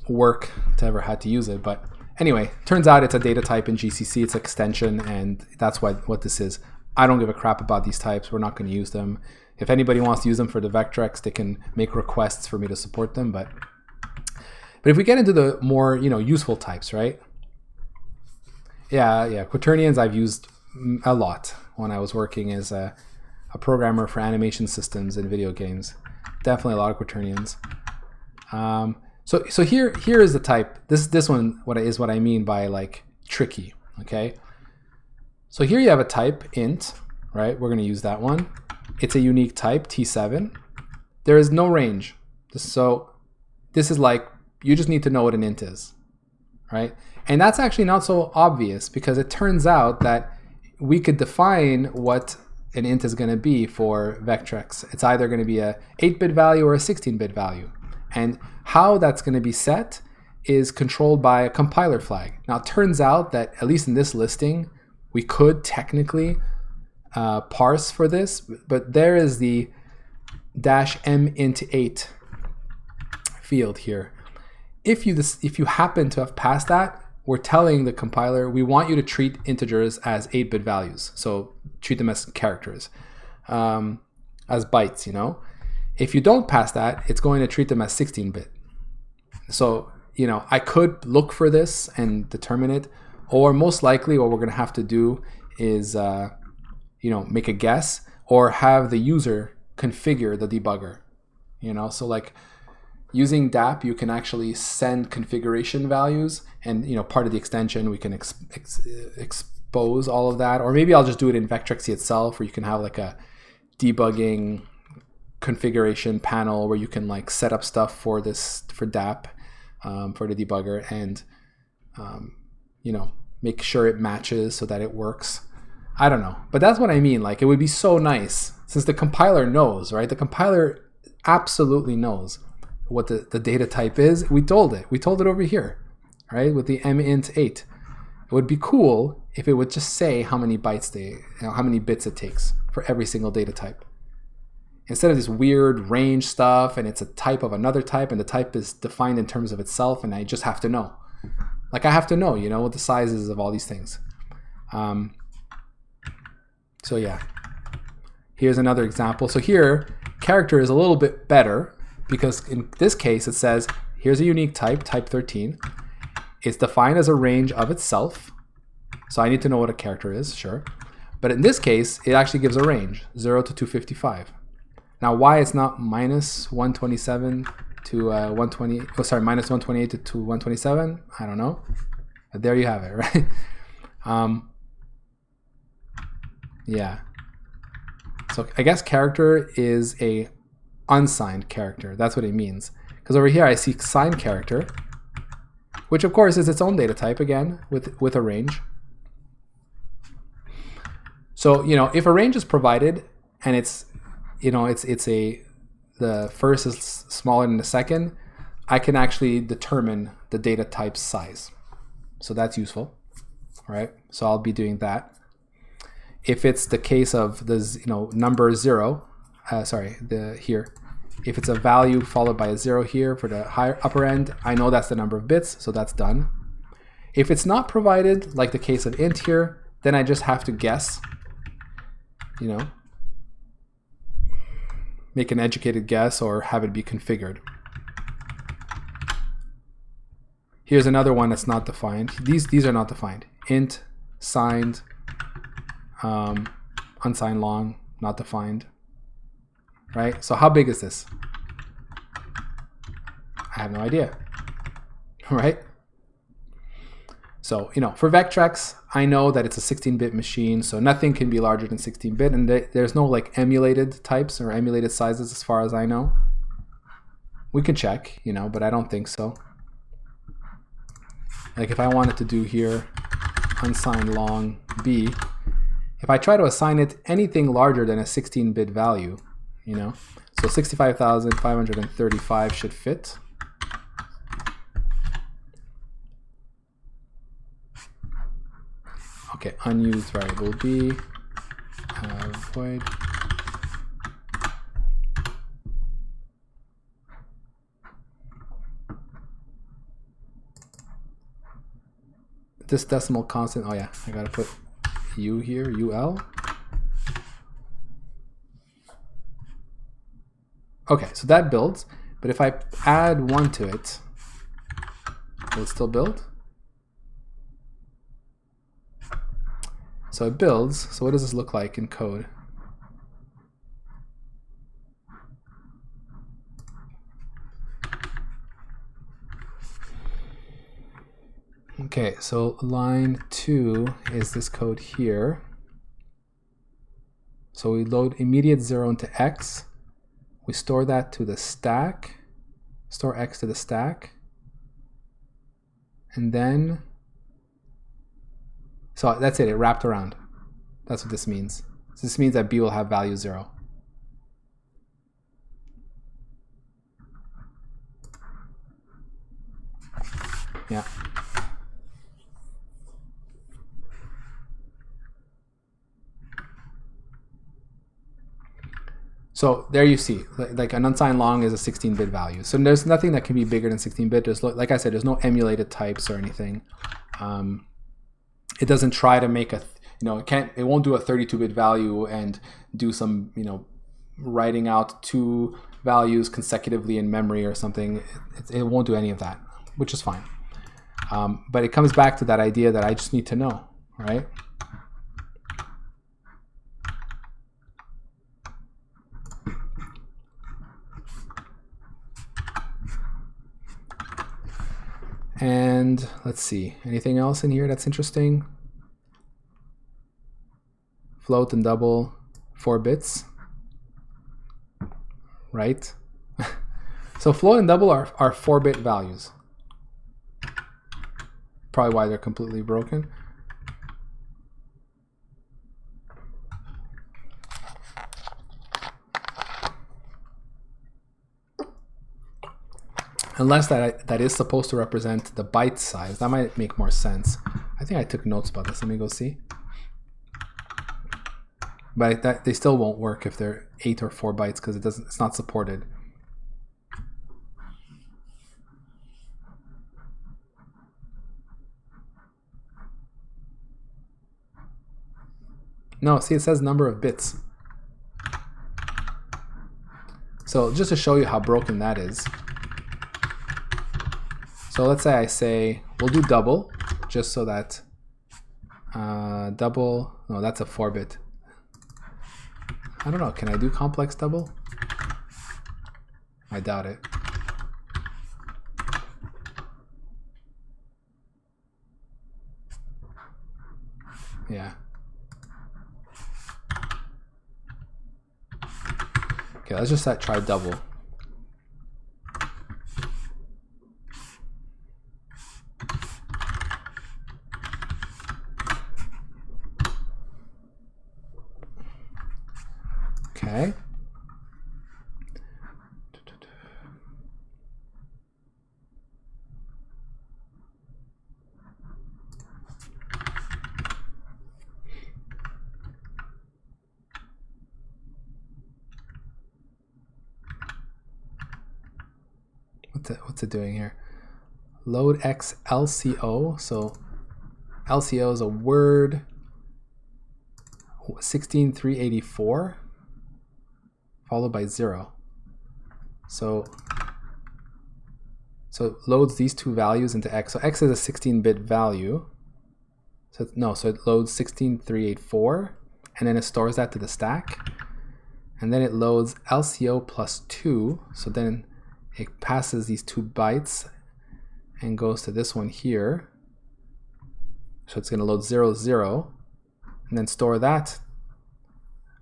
work to ever had to use it. But anyway, turns out it's a data type in GCC. It's an extension, and that's what this is. I don't give a crap about these types. We're not going to use them. If anybody wants to use them for the Vectrex, they can make requests for me to support them. But if we get into the more, useful types, right? Yeah, quaternions I've used a lot when I was working as a programmer for animation systems in video games. Definitely a lot of quaternions. So here is the type. This one is what I mean by like tricky. Okay. So here you have a type int, right? We're going to use that one. It's a unique type T7. There is no range. So this is like, you just need to know what an int is, right? And that's actually not so obvious, because it turns out that we could define what an int is going to be for Vectrex. It's either going to be a 8-bit value or a 16-bit value. And how that's going to be set is controlled by a compiler flag. Now, it turns out that, at least in this listing, we could technically parse for this, but there is the -m_int8 field here. If you happen to have passed that, we're telling the compiler we want you to treat integers as 8-bit values. So treat them as characters, as bytes, If you don't pass that, it's going to treat them as 16-bit. So, I could look for this and determine it, or most likely what we're going to have to do is, make a guess, or have the user configure the debugger, So like using DAP, you can actually send configuration values, and part of the extension we can expose all of that, or maybe I'll just do it in Vectrexy itself, where you can have like a debugging configuration panel where you can like set up stuff for DAP, for the debugger, and make sure it matches so that it works. I don't know, but that's what I mean. Like, it would be so nice, since the compiler knows, right? The compiler absolutely knows what the data type is. We told it over here, right? With the mint8. It would be cool if it would just say how many bytes how many bits it takes for every single data type, instead of this weird range stuff, and it's a type of another type, and the type is defined in terms of itself, and I just have to know. Like, I have to know, what the sizes of all these things. So yeah, here's another example. So here, character is a little bit better, because in this case it says, here's a unique type, type 13. It's defined as a range of itself. So I need to know what a character is, sure. But in this case, it actually gives a range, 0 to 255. Now, why it's not -127 to 120, -128 to 127, I don't know. But there you have it, right? Yeah. So I guess character is a unsigned character. That's what it means. Because over here I see signed character, which of course is its own data type, again, with a range. So, if a range is provided and it's, the first is smaller than the second, I can actually determine the data type's size. So that's useful, right? So I'll be doing that. If it's the case of the number 0, here, if it's a value followed by a 0 here for the upper end, I know that's the number of bits, so that's done. If it's not provided, like the case of int here, then I just have to guess, make an educated guess, or have it be configured. Here's another one that's not defined. These are not defined. Int, signed, unsigned long, not defined. Right? So how big is this? I have no idea. Right? So, for Vectrex, I know that it's a 16-bit machine, so nothing can be larger than 16-bit, and there's no like emulated types or emulated sizes as far as I know. We can check, but I don't think so. Like, if I wanted to do here unsigned long b, if I try to assign it anything larger than a 16-bit value, so So 65,535 should fit. Okay, unused variable B, void. This decimal constant, oh yeah, I gotta put U here, UL. Okay, so that builds, but if I add 1 to it, will it still build? So it builds. So what does this look like in code? Okay, so line 2 is this code here. So we load immediate 0 into X. We store that to the stack. Store X to the stack. And then, so that's it wrapped around. That's what this means. So this means that B will have value 0. Yeah. So there you see, like an unsigned long is a 16-bit value. So there's nothing that can be bigger than 16-bit. There's, like I said, there's no emulated types or anything. It doesn't try to make a, it won't do a 32-bit value and do some, writing out 2 values consecutively in memory or something. It won't do any of that, which is fine. But it comes back to that idea that I just need to know, right? And let's see, anything else in here that's interesting? Float and double, 4 bits, right? So float and double are 4-bit values. Probably why they're completely broken. Unless that is supposed to represent the byte size. That might make more sense. I think I took notes about this. Let me go see. But they still won't work if they're 8 or 4 bytes because it's not supported. No, see, it says number of bits. So just to show you how broken that is. So let's say we'll do double, just so that double, no, that's a 4-bit. I don't know, can I do complex double? I doubt it. Yeah. Okay, let's just try double. Okay. What's it doing here? Load X LCO. So LCO is a word 16384 followed by 0. So it loads these 2 values into X. So X is a 16-bit value. So it loads 16384 and then it stores that to the stack. And then it loads LCO plus 2. So then it passes these 2 bytes and goes to this one here. So it's going to load 0, 0, and then store that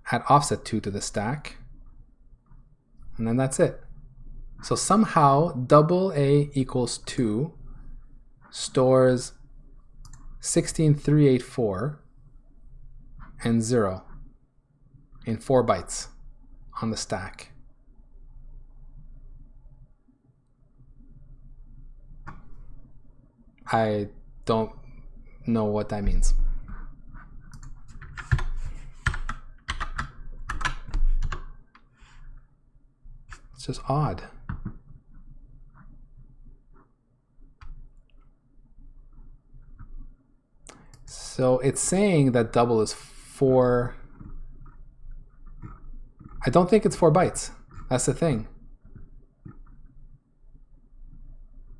at offset 2 to the stack. And then that's it. So somehow double A equals 2 stores 16384 and 0 in 4 bytes on the stack. I don't know what that means. It's just odd. So it's saying that double is 4. I don't think it's 4 bytes. That's the thing.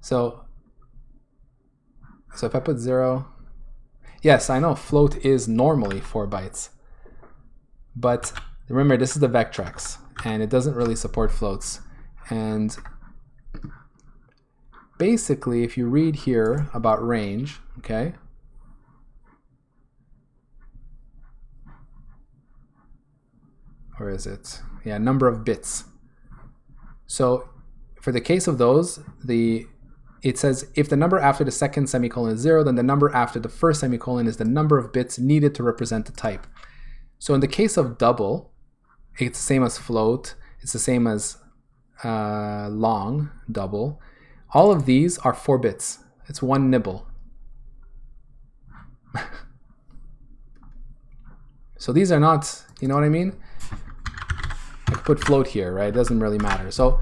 So if I put 0, yes, I know float is normally 4 bytes. But remember, this is the Vectrex, and it doesn't really support floats. And basically, if you read here about range, okay, where is it? Yeah, number of bits. So for the case of those, it says if the number after the second semicolon is 0, then the number after the first semicolon is the number of bits needed to represent the type. So in the case of double, it's the same as float, it's the same as long, double. All of these are 4 bits. It's 1 nibble. So these are not, you know what I mean? I could put float here, right? It doesn't really matter. So,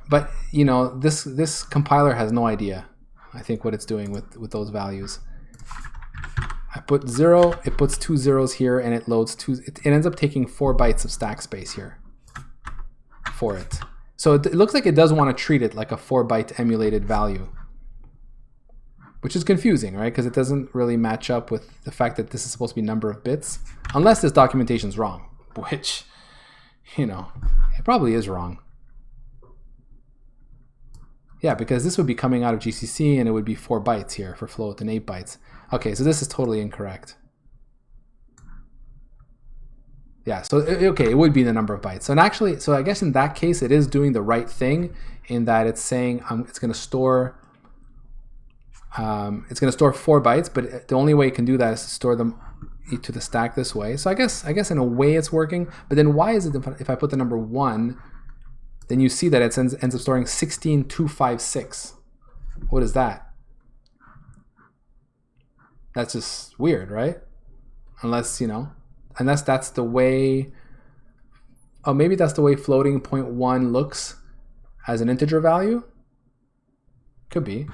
but you know, this compiler has no idea, I think, what it's doing with those values. I put 0, it puts 2 zeros here, and it loads 2. It ends up taking 4 bytes of stack space here for it. So it looks like it does want to treat it like a 4-byte emulated value, which is confusing, right? Because it doesn't really match up with the fact that this is supposed to be number of bits, unless this documentation is wrong, which, you know, it probably is wrong. Yeah, because this would be coming out of GCC, and it would be 4 bytes here for float and 8 bytes. Okay, so this is totally incorrect. Yeah, so okay, it would be the number of bytes. So and actually, so I guess in that case, it is doing the right thing in that it's saying it's going to store 4 bytes, but the only way it can do that is to store them to the stack this way. So I guess in a way it's working. But then why is it if I put the number 1, then you see that it ends up storing 16256. What is that? That's just weird, right? Unless, you know, unless that's the way, oh, maybe that's the way floating 0.1 looks as an integer value. Could be.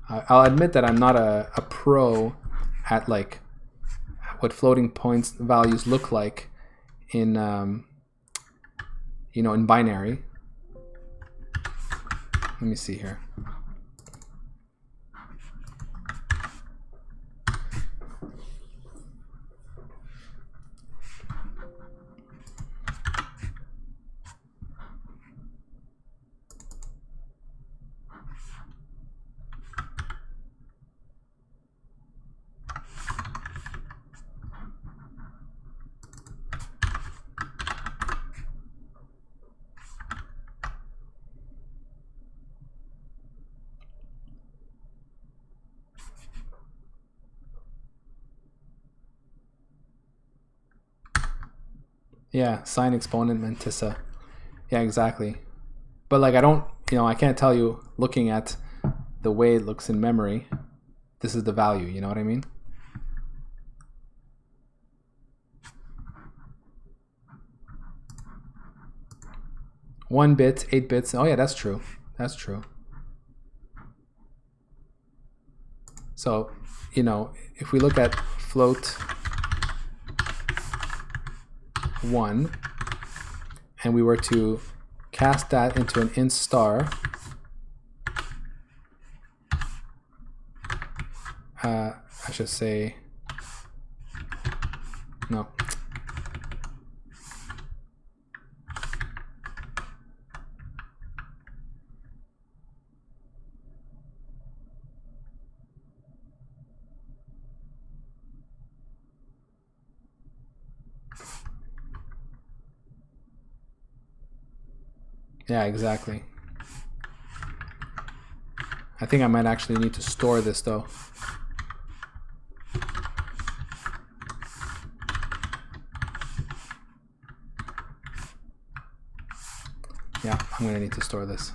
I'll admit that I'm not a pro at like what floating points values look like in you know, in binary. Let me see here. Yeah, sine exponent mantissa. Yeah, exactly. But like I don't, you know, I can't tell you looking at the way it looks in memory, this is the value, you know what I mean? One bit, 8 bits. Oh yeah, that's true. That's true. So, you know, if we look at float 1 and we were to cast that into an int star, I should say, no. Yeah, exactly. I think I might actually need to store this though. Yeah, I'm gonna need to store this.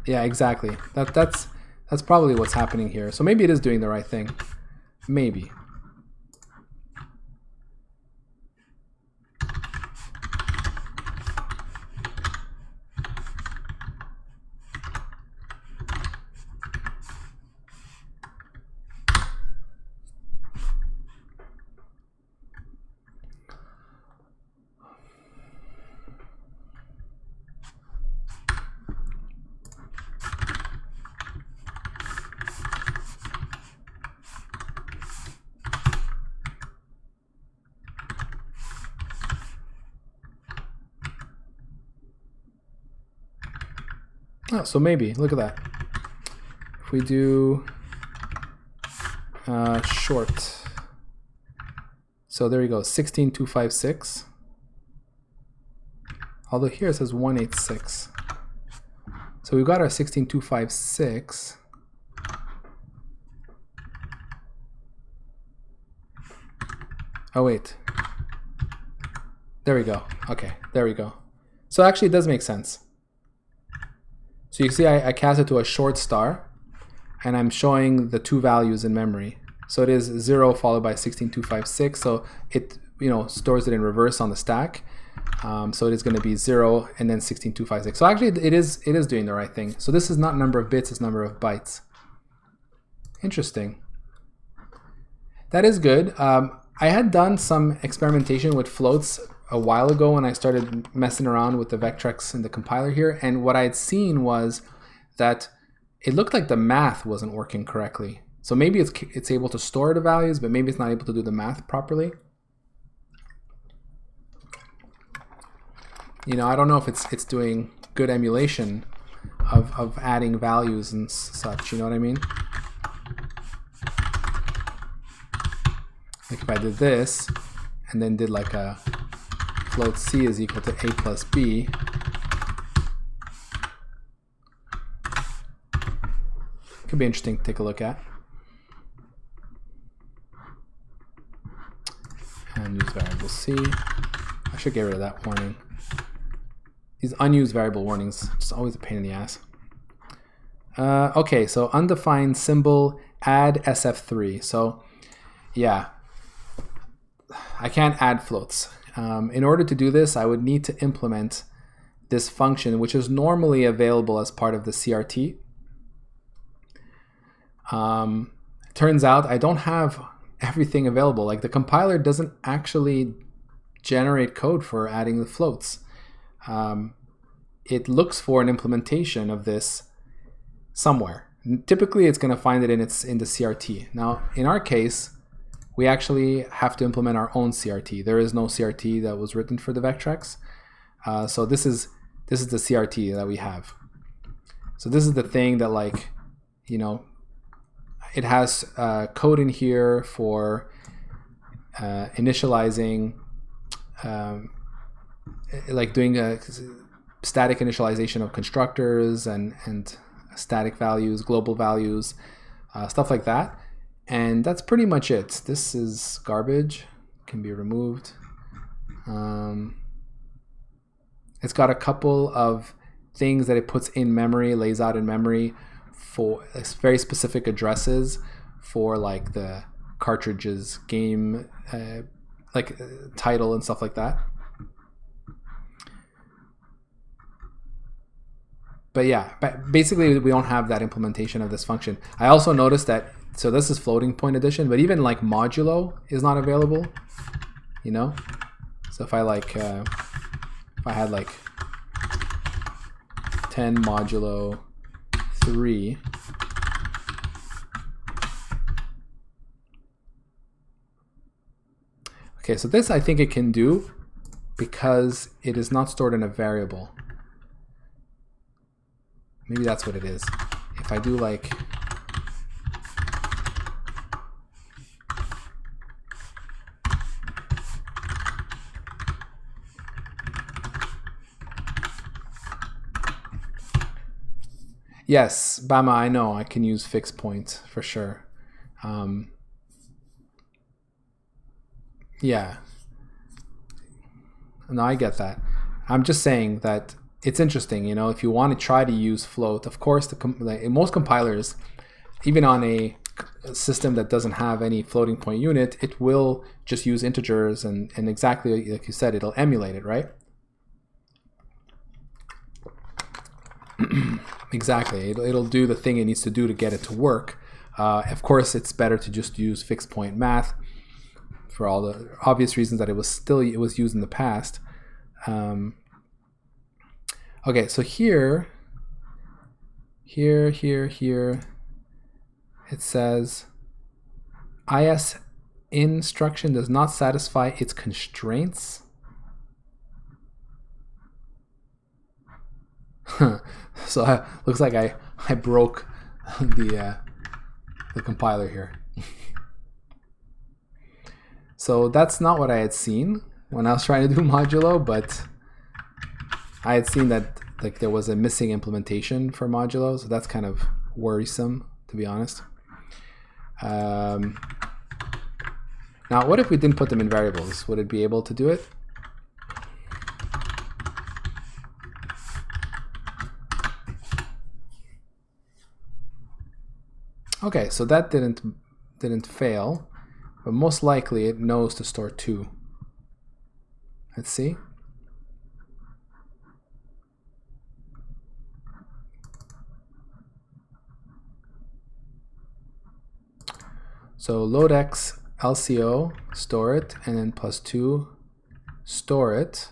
Yeah, exactly. That's probably what's happening here. So maybe it is doing the right thing. Maybe. Oh, so maybe, look at that. If we do short, so there you go, 16256. Although here it says 186. So we've got our 16256. Oh wait. There we go. Okay, there we go. So actually it does make sense. So you see I cast it to a short star, and I'm showing the two values in memory. So it is 0 followed by 16256. So it stores it in reverse on the stack. So it is going to be 0 and then 16256. So actually it is doing the right thing. So this is not number of bits, it's number of bytes. Interesting. That is good. I had done some experimentation with floats a while ago when I started messing around with the Vectrex and the compiler here, and what I had seen was that it looked like the math wasn't working correctly. So maybe it's able to store the values, but maybe it's not able to do the math properly. I don't know if it's doing good emulation of adding values and such, you know what I mean? Like if I did this and then did like a float c is equal to a plus b, could be interesting to take a look at. And use variable c. I should get rid of that warning. These unused variable warnings, just always a pain in the ass. Okay, so undefined symbol add SF3. So yeah, I can't add floats. In order to do this, I would need to implement this function, which is normally available as part of the CRT. Turns out I don't have everything available. Like the compiler doesn't actually generate code for adding the floats. It looks for an implementation of this somewhere. Typically, it's going to find it in the CRT. Now, in our case, we actually have to implement our own CRT. There is no CRT that was written for the Vectrex. So this is the CRT that we have. So this is the thing that, like, it has code in here for initializing, like doing a static initialization of constructors and static values, global values, stuff like that. And that's pretty much it. This is garbage, can be removed. It's got a couple of things that it puts in memory, lays out in memory for very specific addresses for like the cartridge's game, title and stuff like that. But yeah, basically we don't have that implementation of this function. I also noticed that, so this is floating point addition, but even like modulo is not available, So if I if I had like 10 modulo 3, okay, so this I think it can do because it is not stored in a variable. Maybe that's what it is. If I do like yes, Bama, I know I can use fixed point for sure. Yeah. No, I get that. I'm just saying that it's interesting, you know, if you want to try to use float, of course, most compilers, even on a system that doesn't have any floating point unit, it will just use integers, and exactly like you said, it'll emulate it, right? Exactly, it'll do the thing it needs to do to get it to work. Of course, it's better to just use fixed point math for all the obvious reasons that it was used in the past. Okay, so here, it says IS instruction does not satisfy its constraints. So looks like I broke the compiler here. So that's not what I had seen when I was trying to do modulo, but I had seen that like there was a missing implementation for modulo, so that's kind of worrisome, to be honest. Now, what if we didn't put them in variables? Would it be able to do it? Okay, so that didn't fail, but most likely it knows to store 2. Let's see. So load x LCO, store it, and then +2, store it.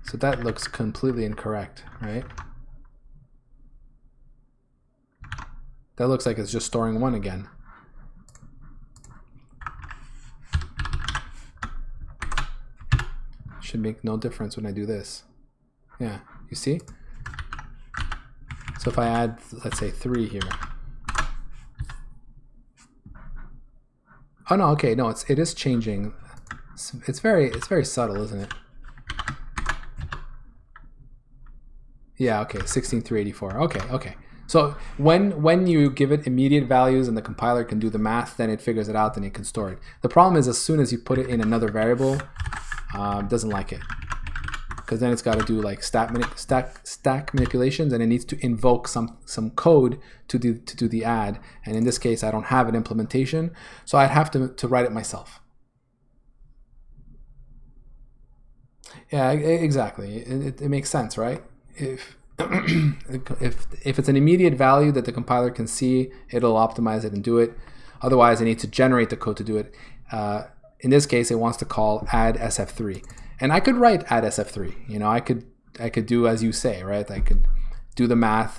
So that looks completely incorrect, right? That looks like it's just storing 1 again. Should make no difference when I do this. Yeah, you see? So if I add, let's say 3 here. Oh no, okay, no, it is changing. It's very subtle, isn't it? Yeah, okay, 16 through 84. Okay. So when you give it immediate values and the compiler can do the math, then it figures it out and it can store it. The problem is as soon as you put it in another variable, it doesn't like it. Because then it's got to do like stack manipulations, and it needs to invoke some code to do the add. And in this case, I don't have an implementation, so I'd have to write it myself. Yeah, exactly. It makes sense, right? If it's an immediate value that the compiler can see, it'll optimize it and do it. Otherwise, it needs to generate the code to do it. In this case, it wants to call add SF3, and I could write add SF3. You know, I could do as you say, right? I could do the math,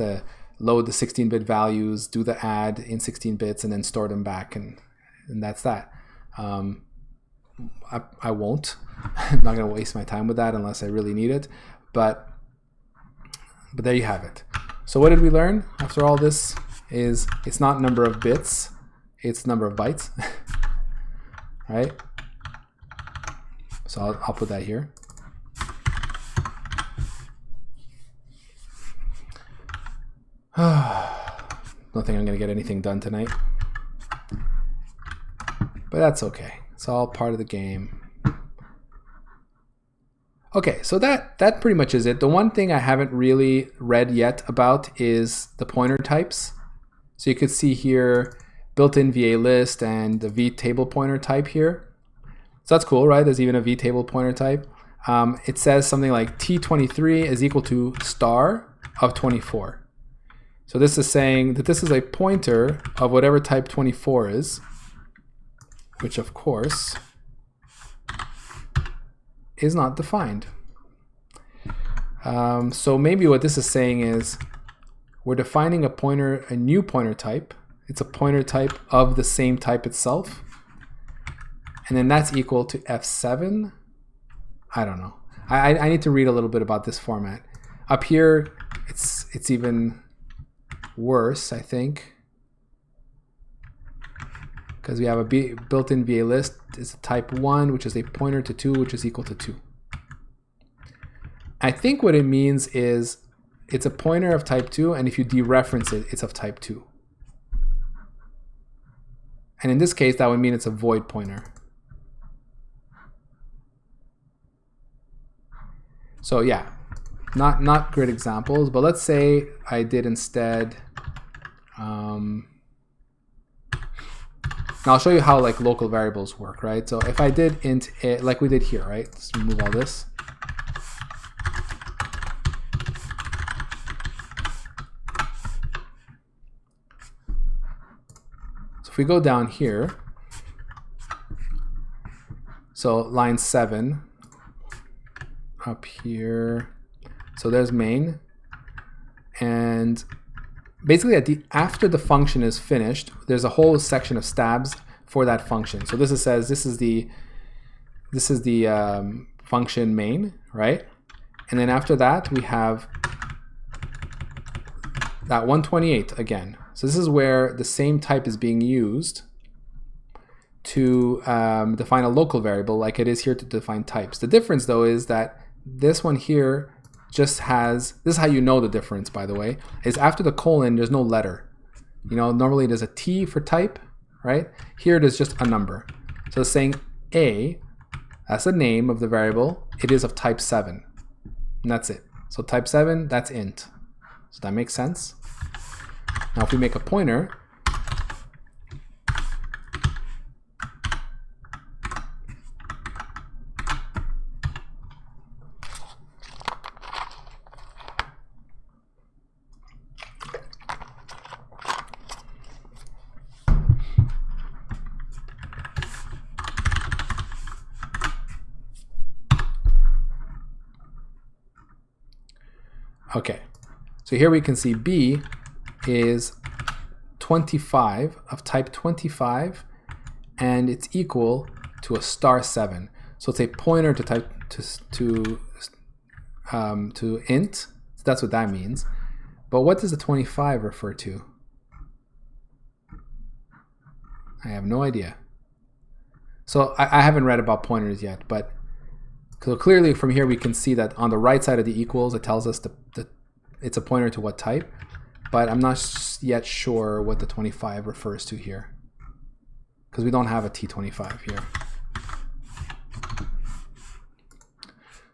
load the 16-bit values, do the add in 16 bits, and then store them back, and that's that. I won't. I'm not going to waste my time with that unless I really need it. But there you have it. So what did we learn after all this? Is it's not number of bits, it's number of bytes. Right? So I'll put that here. Don't think I'm going to get anything done tonight. But that's okay. It's all part of the game. Okay, so that pretty much is it. The one thing I haven't really read yet about is the pointer types. So you could see here built-in VA list and the vtable pointer type here. So that's cool, right? There's even a vtable pointer type. It says something like T23 is equal to star of 24. So this is saying that this is a pointer of whatever type 24 is, which of course is not defined. So maybe what this is saying is we're defining a new pointer type. It's a pointer type of the same type itself. And then that's equal to F7. I don't know. I need to read a little bit about this format. Up here, it's even worse, I think. Because we have a built-in VA list is a type 1, which is a pointer to 2, which is equal to 2. I think what it means is it's a pointer of type 2, and if you dereference it, it's of type 2. And in this case, that would mean it's a void pointer. So yeah, not great examples, but let's say I did instead. Now I'll show you how like local variables work, right? So if I did int a, like we did here, right? Let's remove all this. So if we go down here, so line 7 up here, so there's main, and basically after the function is finished, there's a whole section of stabs for that function. So this says this is the function main, right? And then after that we have that 128 again. So this is where the same type is being used to define a local variable like it is here to define types. The difference though is that this one here just has, this is how you know the difference, by the way, is after the colon there's no letter. You know, normally there's a T for type, right? Here it is just a number. So it's saying A, that's the name of the variable, it is of type 7. And that's it. So type 7, that's int. So that makes sense. Now if we make a pointer, okay, so here we can see B is 25 of type 25, and it's equal to a *7. So it's a pointer to type to int. So that's what that means. But what does the 25 refer to? I have no idea. So I haven't read about pointers yet, but so clearly from here we can see that on the right side of the equals it tells us that it's a pointer to what type, but I'm not yet sure what the 25 refers to here because we don't have a T25 here.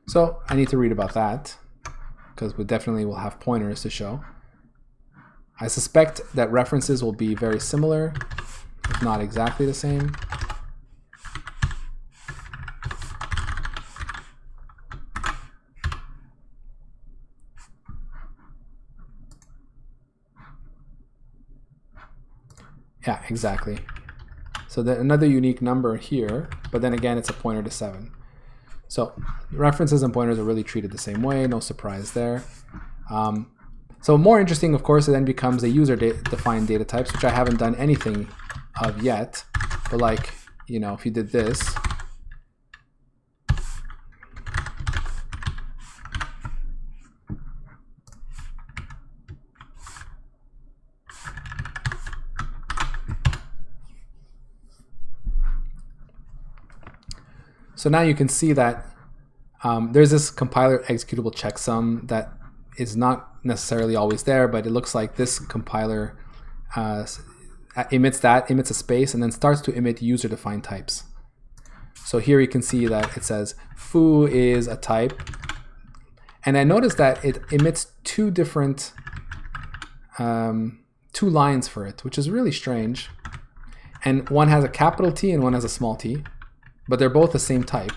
So I need to read about that because we definitely will have pointers to show. I suspect that references will be very similar, if not exactly the same. Yeah, exactly. So another unique number here, but then again, it's a pointer to 7. So references and pointers are really treated the same way, no surprise there. So more interesting, of course, it then becomes a user-defined data types, which I haven't done anything of yet. But like, you know, if you did this, so now you can see that there's this compiler executable checksum that is not necessarily always there, but it looks like this compiler emits a space and then starts to emit user-defined types. So here you can see that it says foo is a type, and I noticed that it emits two different two lines for it, which is really strange. And one has a capital T and one has a small t, but they're both the same type.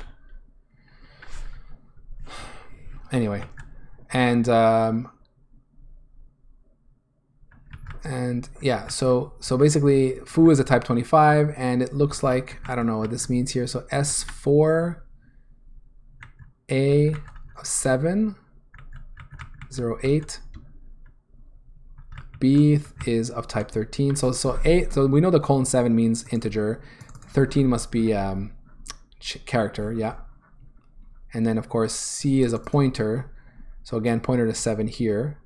Anyway, and yeah, so basically foo is a type 25, and it looks like, I don't know what this means here. So S4 A 7 08 B is of type 13. So we know the :7 means integer. 13 must be character, yeah. And then of course C is a pointer. So again, pointer to 7 here.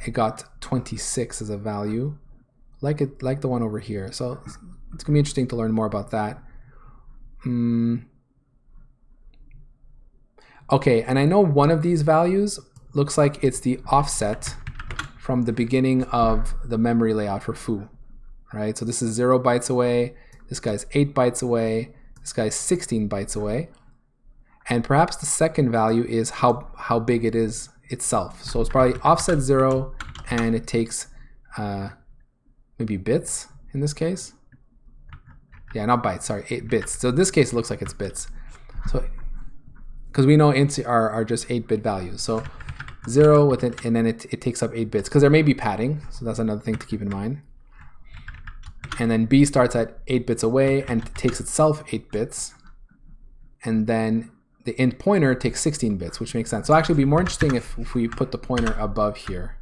It got 26 as a value, like the one over here. So it's gonna be interesting to learn more about that. Okay, and I know one of these values looks like it's the offset from the beginning of the memory layout for foo, right? So this is 0 bytes away, this guy's 8 bytes away, this guy's 16 bytes away. And perhaps the second value is how big it is itself. So it's probably offset 0, and it takes maybe bits in this case. Yeah, not bytes, sorry, 8 bits. So in this case, it looks like it's bits. So, because we know ints are just 8-bit values. So 0 with it, and then it takes up 8 bits, because there may be padding. So that's another thing to keep in mind. And then B starts at 8 bits away and takes itself 8 bits. And then the int pointer takes 16 bits, which makes sense. So actually it'd be more interesting if we put the pointer above here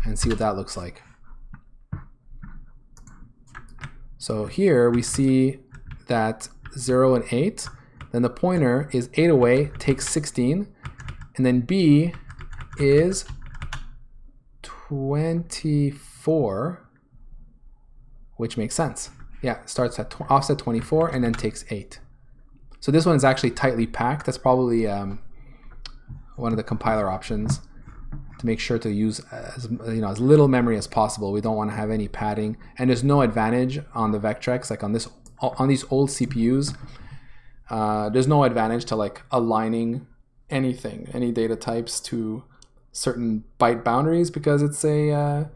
and see what that looks like. So here we see that 0 and 8, then the pointer is 8 away, takes 16, and then B is 24, which makes sense. Yeah, it starts at offset 24 and then takes 8. So this one is actually tightly packed. That's probably one of the compiler options to make sure to use as little memory as possible. We don't want to have any padding, and there's no advantage on the Vectrex, like on these old CPUs. There's no advantage to like aligning any data types to certain byte boundaries, because it's a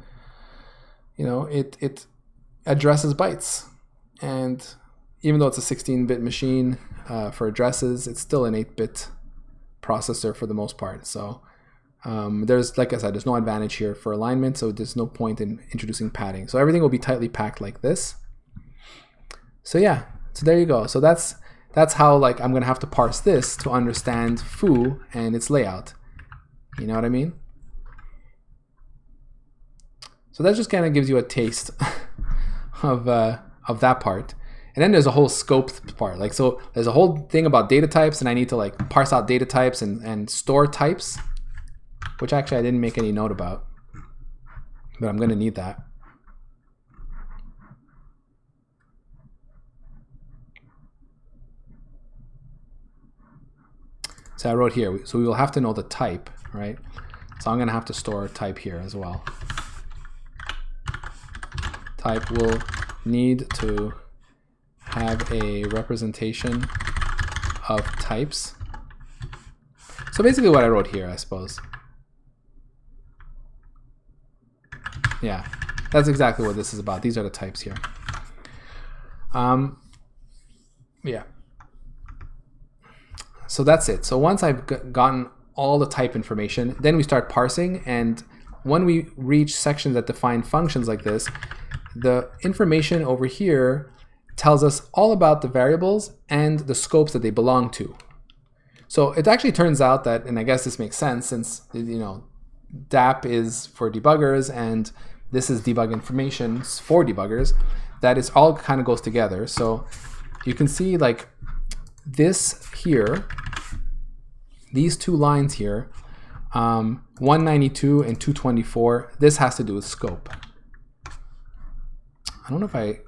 it addresses bytes, and even though it's a 16-bit machine for addresses, it's still an 8-bit processor for the most part. So there's, like I said, there's no advantage here for alignment, so there's no point in introducing padding. So everything will be tightly packed like this. So yeah, so there you go. So that's how like I'm gonna have to parse this to understand foo and its layout. You know what I mean? So that just kind of gives you a taste of that part. And then there's a whole scope part. Like, so there's a whole thing about data types, and I need to like parse out data types and store types, which actually I didn't make any note about, but I'm gonna need that. So I wrote here, so we will have to know the type, right? So I'm gonna have to store type here as well. Type will need to have a representation of types. So basically what I wrote here, I suppose. Yeah, that's exactly what this is about. These are the types here. Yeah. So that's it. So once I've gotten all the type information, then we start parsing, and when we reach sections that define functions like this, the information over here tells us all about the variables and the scopes that they belong to. So it actually turns out that, and I guess this makes sense since, DAP is for debuggers and this is debug information for debuggers, that it's all kind of goes together. So you can see like this here, these two lines here, 192 and 224, this has to do with scope. I don't know if I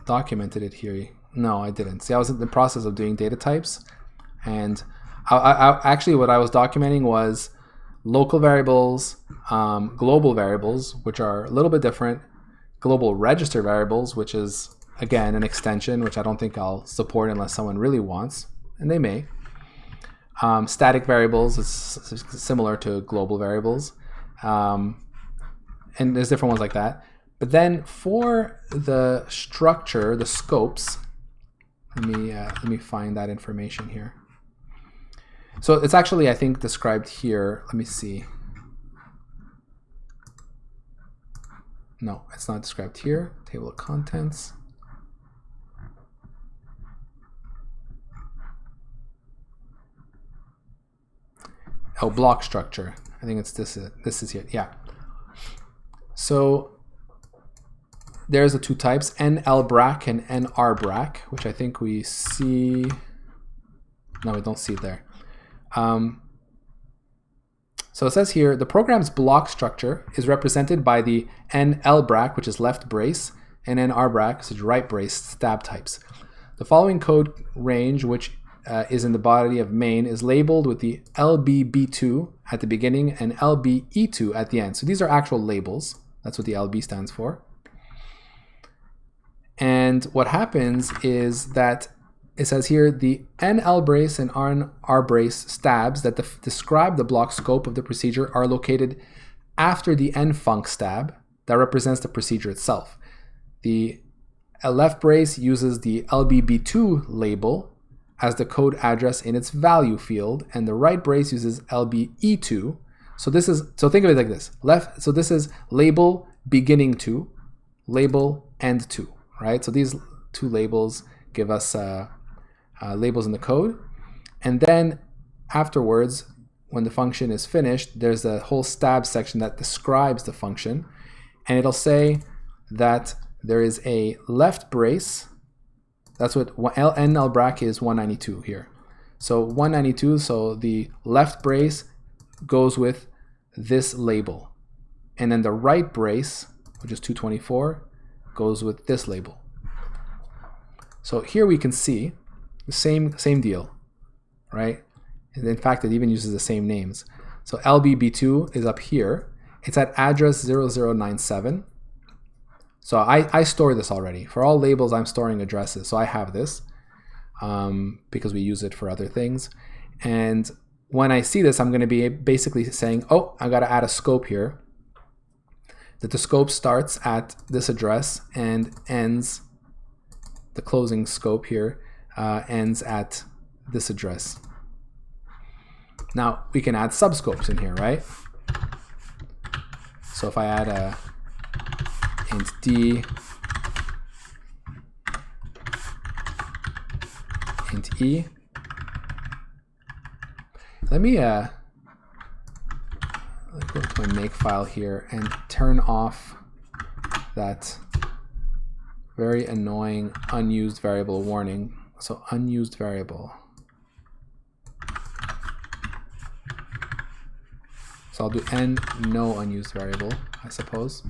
documented it here. No, I didn't. See, I was in the process of doing data types, and I actually what I was documenting was local variables, global variables, which are a little bit different, global register variables, which is again an extension, which I don't think I'll support unless someone really wants, and they may. Static variables is similar to global variables, and there's different ones like that. But then for the structure, the scopes, let me find that information here. So it's actually, I think, described here. Let me see. No, it's not described here. Table of contents. Oh, block structure. I think it's this is here. Yeah. So there's the two types, NL-BRAC and NR-BRAC, which I think we see. No, we don't see it there. So it says here, the program's block structure is represented by the NL-BRAC, which is left brace, and NR-BRAC, which is right brace stab types. The following code range, which is in the body of main is labeled with the LBB2 at the beginning and LBE2 at the end. So these are actual labels. That's what the LB stands for. And what happens is that it says here the NL brace and RR brace stabs that describe the block scope of the procedure are located after the nfunc stab that represents the procedure itself. The left brace uses the LBB2 label as the code address in its value field, and the right brace uses LBE2. So think of it like this. So this is label beginning to, label end to, right? So these two labels give us labels in the code. And then afterwards, when the function is finished, there's a whole stab section that describes the function. And it'll say that there is a left brace. That's what NL bracket is 192 here. So 192, so the left brace goes with this label. And then the right brace, which is 224, goes with this label. So here we can see the same deal, right? And in fact, it even uses the same names. So LBB2 is up here. It's at address 0097. So I store this already. For all labels, I'm storing addresses. So I have this because we use it for other things. And when I see this, I'm going to be basically saying, oh, I got to add a scope here. That the scope starts at this address and ends, the closing scope here, ends at this address. Now we can add subscopes in here, right? So if I add a int d, int e, let me go to my make file here and turn off that very annoying unused variable warning. So unused variable. So I'll do n no unused variable, I suppose.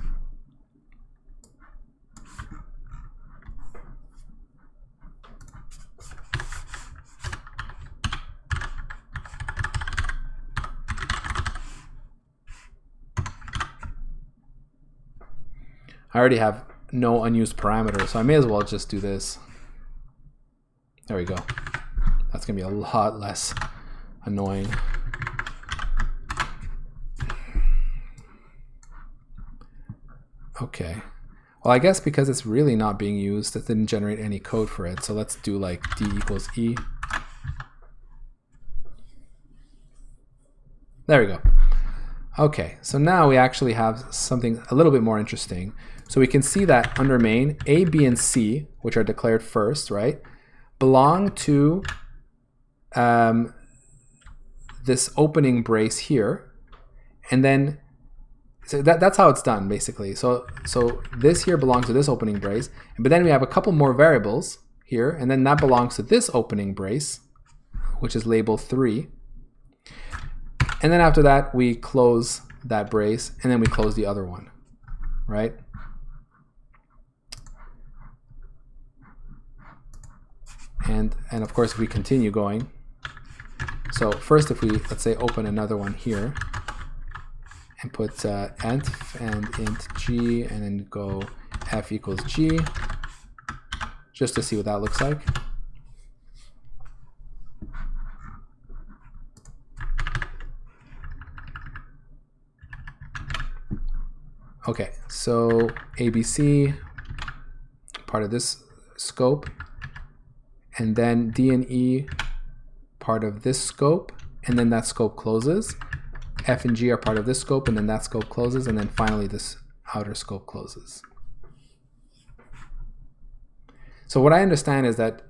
I already have no unused parameter, so I may as well just do this. There we go. That's gonna be a lot less annoying. Okay. Well, I guess because it's really not being used, it didn't generate any code for it. So let's do like d equals e. There we go. Okay, so now we actually have something a little bit more interesting. So we can see that under main, A, B, and C, which are declared first, right, belong to this opening brace here. And then so that's how it's done, basically. So this here belongs to this opening brace, but then we have a couple more variables here, and then that belongs to this opening brace, which is label 3. And then after that, we close that brace, and then we close the other one, right? And of course, if we continue going, so first if we, let's say, open another one here, and put env and int g, and then go f equals g, just to see what that looks like. Okay, so ABC, part of this scope, and then D and E, part of this scope, and then that scope closes. F and G are part of this scope, and then that scope closes, and then finally this outer scope closes. So what I understand is that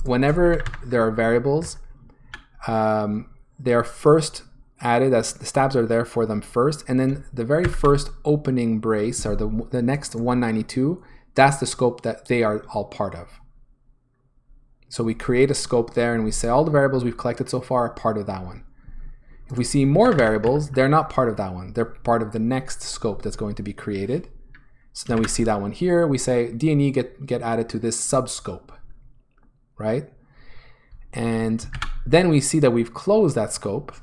whenever there are variables, they are first added, as the stabs are there for them first, and then the very first opening brace, or the next 192, that's the scope that they are all part of. So we create a scope there, and we say all the variables we've collected so far are part of that one. If we see more variables, they're not part of that one. They're part of the next scope that's going to be created. So then we see that one here. We say D and E get added to this subscope, right? And then we see that we've closed that scope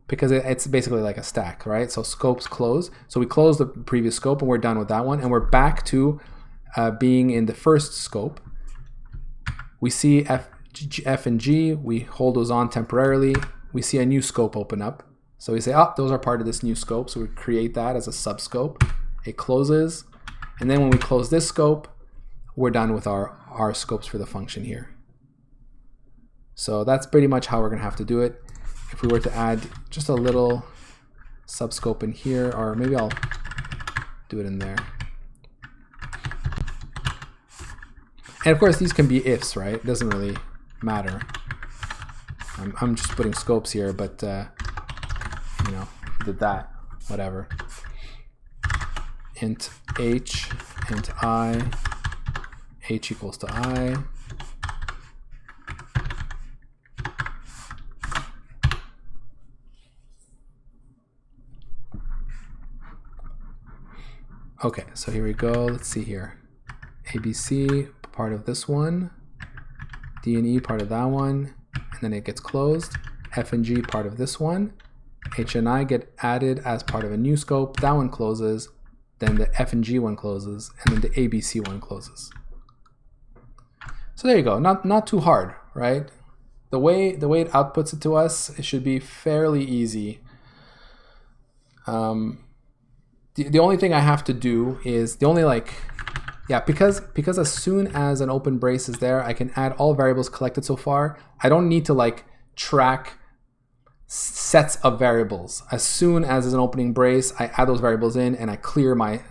because it's basically like a stack, right? So scopes close. So we close the previous scope and we're done with that one. And we're back to being in the first scope. We see F and G. We hold those on temporarily. We see a new scope open up. So we say, oh, those are part of this new scope. So we create that as a subscope. It closes. And then when we close this scope, we're done with our scopes for the function here. So that's pretty much how we're going to have to do it. If we were to add just a little subscope in here, or maybe I'll do it in there. And of course, these can be ifs, right? It doesn't really matter. I'm just putting scopes here, but you know, did that, whatever. Int h, int I, h equals to I. Okay, so here we go. Let's see here. ABC, part of this one. D and E, part of that one. And then it gets closed. F and G, part of this one. H and I get added as part of a new scope. That one closes. Then the F and G one closes. And then the ABC one closes. So there you go. Not too hard, right? The way it outputs it to us, it should be fairly easy. The only thing I have to do is because as soon as an open brace is there, I can add all variables collected so far. I don't need to like track sets of variables. As soon as there's an opening brace, I add those variables in and I clear my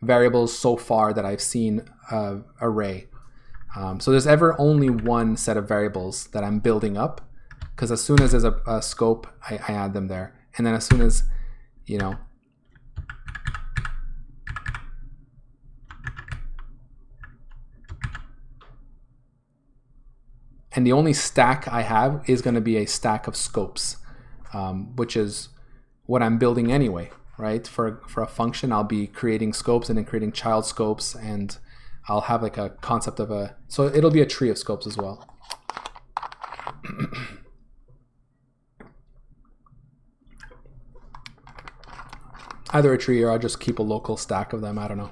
variables so far that I've seen array. So there's ever only one set of variables that I'm building up, because as soon as there's a scope, I add them there. And then as soon as, and the only stack I have is going to be a stack of scopes, which is what I'm building anyway, right? For a function, I'll be creating scopes and then creating child scopes, and I'll have like a concept of so it'll be a tree of scopes as well. Either a tree or I'll just keep a local stack of them, I don't know.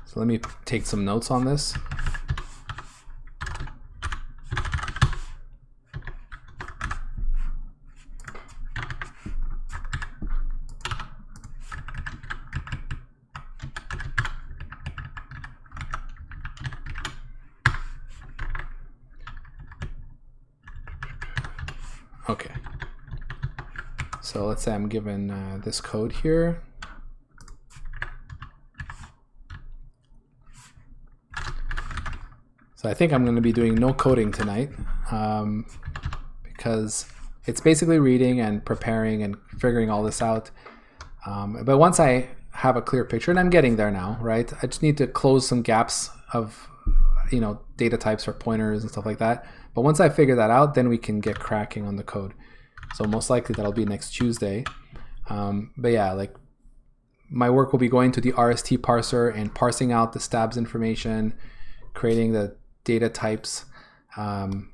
So let me take some notes on this. Okay. So let's say I'm given this code here. So I think I'm going to be doing no coding tonight because it's basically reading and preparing and figuring all this out. But once I have a clear picture, and I'm getting there now, right? I just need to close some gaps of, data types or pointers and stuff like that. But once I figure that out, then we can get cracking on the code. So most likely that'll be next Tuesday. But yeah, like my work will be going to the RST parser and parsing out the stabs information, creating the data types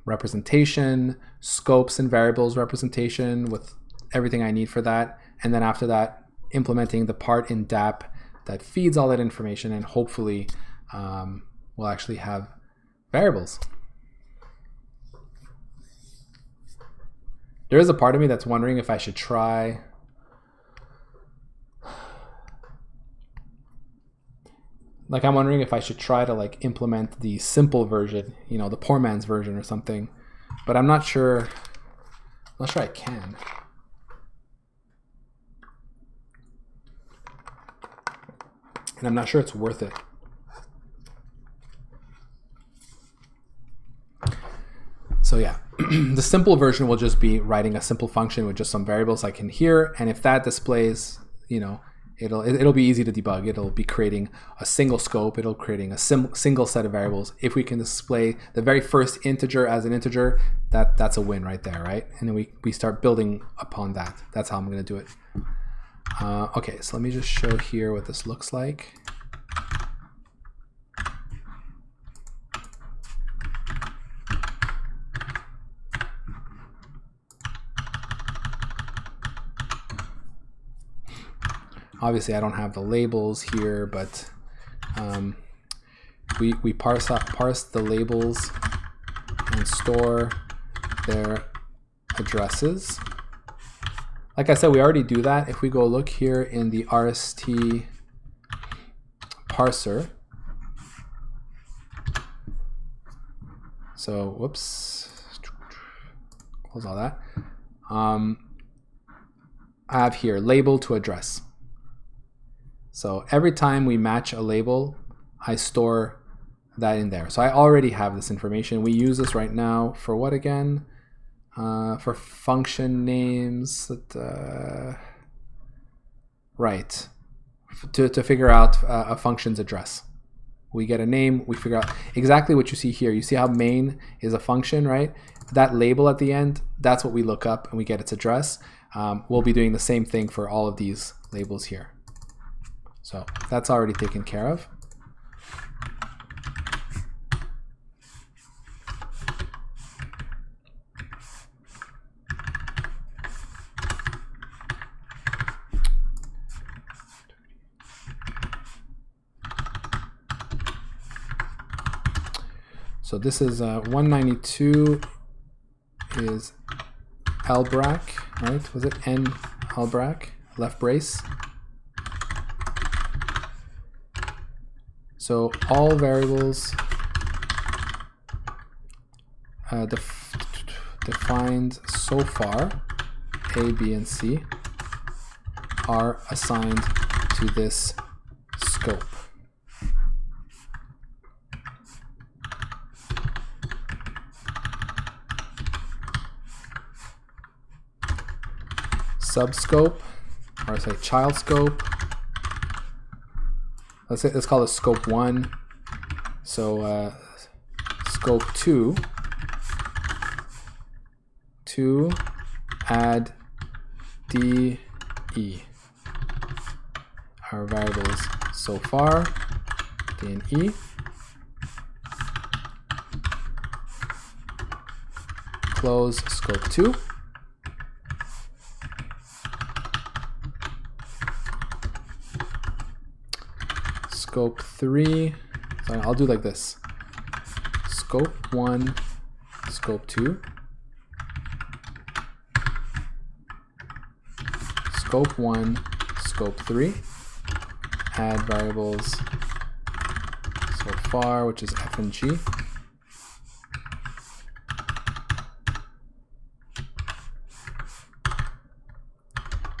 representation, scopes and variables representation with everything I need for that. And then after that, implementing the part in DAP that feeds all that information, and hopefully we'll actually have variables. There is a part of me that's wondering if I should try I'm wondering if I should try to implement the simple version, the poor man's version or something, but I'm not sure I can. And I'm not sure it's worth it. So yeah, the simple version will just be writing a simple function with just some variables I can hear, and if that displays, it'll be easy to debug. It'll be creating a single scope. It'll creating a single set of variables. If we can display the very first integer as an integer, that's a win right there, right? And then we start building upon that. That's how I'm going to do it. Okay, so let me just show here what this looks like. Obviously, I don't have the labels here, but we parse the labels and store their addresses. Like I said, we already do that. If we go look here in the RST parser, so whoops, close all that. I have here label to address. So every time we match a label, I store that in there. So I already have this information. We use this right now for what again? For function names. Right. To figure out a function's address. We get a name, we figure out exactly what you see here. You see how main is a function, right? That label at the end, that's what we look up and we get its address. We'll be doing the same thing for all of these labels here. So that's already taken care of. So this is 192 is lbrac, right? Was it n lbrac, left brace? So all variables defined so far, A, B, and C, are assigned to this scope. Subscope, or say child scope. Let's call it scope 1. So scope 2 to add DE. Our variables so far, D and E. Close scope 2. Scope 3, so I'll do like this. Scope 1, scope 2. Scope 1, scope 3. Add variables so far, which is F and G.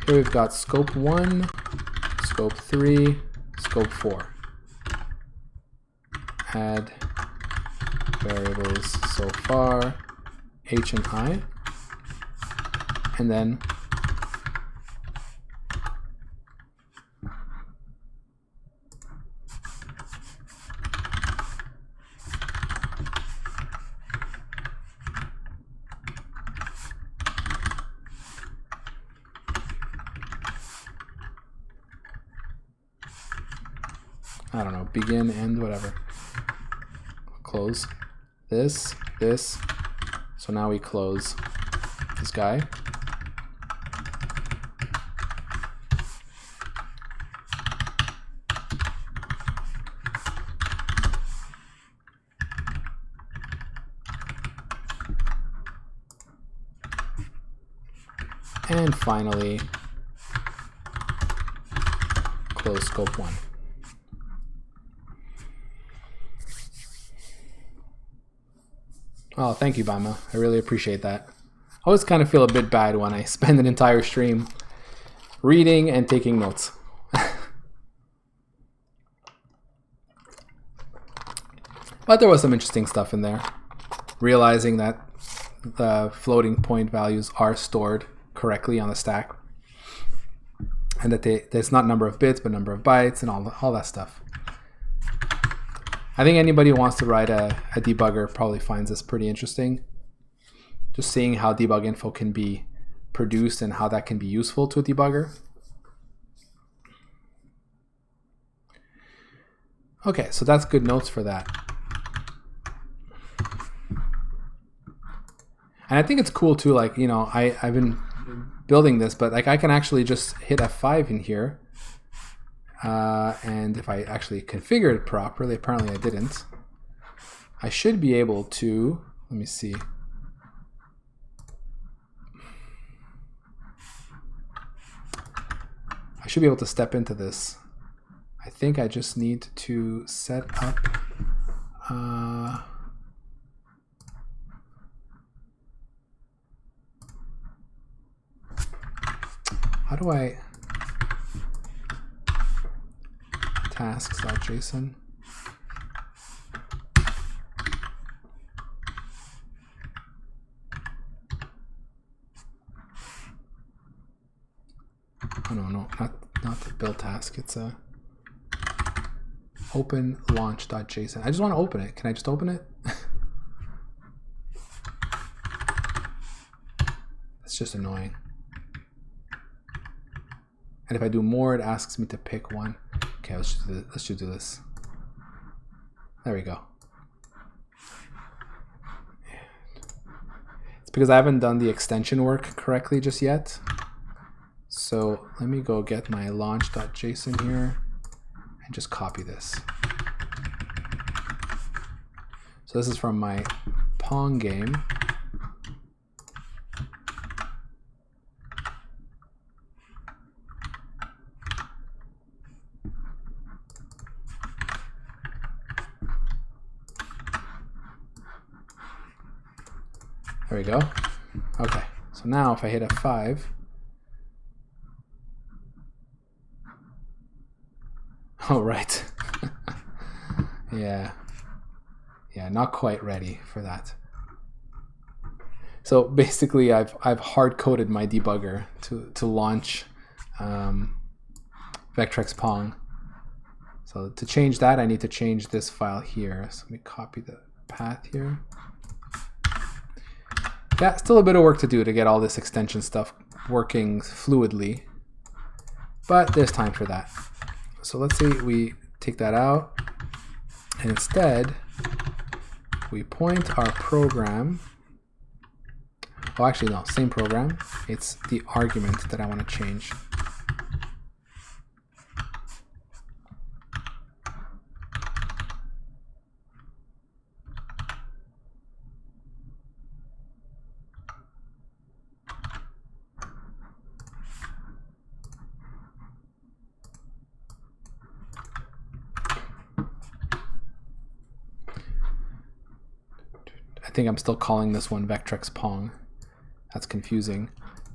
Here we've got scope 1, scope 3, scope 4. Add variables so far, H and I, and then I don't know, begin, end, whatever. Close this. So now we close this guy. And finally, close scope 1. Oh, thank you, Bama. I really appreciate that. I always kind of feel a bit bad when I spend an entire stream reading and taking notes. But there was some interesting stuff in there. Realizing that the floating point values are stored correctly on the stack. and that there's not number of bits but number of bytes and all that stuff. I think anybody who wants to write a debugger probably finds this pretty interesting. Just seeing how debug info can be produced and how that can be useful to a debugger. Okay, so that's good notes for that. And I think it's cool too, like, you know, I've been building this, but like I can actually just hit F5 in here. And if I actually configured it properly, apparently I didn't, I should be able to, let me see. I should be able to step into this. I think I just need to set up how do I tasks.json. Oh no, not the build task. It's a open launch.json. I just want to open it. Can I just open it? It's just annoying. And if I do more, it asks me to pick one. Okay, let's just do this. There we go. It's because I haven't done the extension work correctly just yet. So let me go get my launch.json here and just copy this. So this is from my Pong game. There we go. Okay, so now if I hit F5, oh right, yeah, not quite ready for that. So basically, I've hard coded my debugger to launch Vectrex Pong. So to change that, I need to change this file here. So let me copy the path here. Yeah, still a bit of work to do to get all this extension stuff working fluidly, but there's time for that. So let's say we take that out, and instead we point our program. Oh, actually no, same program. It's the argument that I want to change. I think I'm still calling this one Vectrex Pong. That's confusing.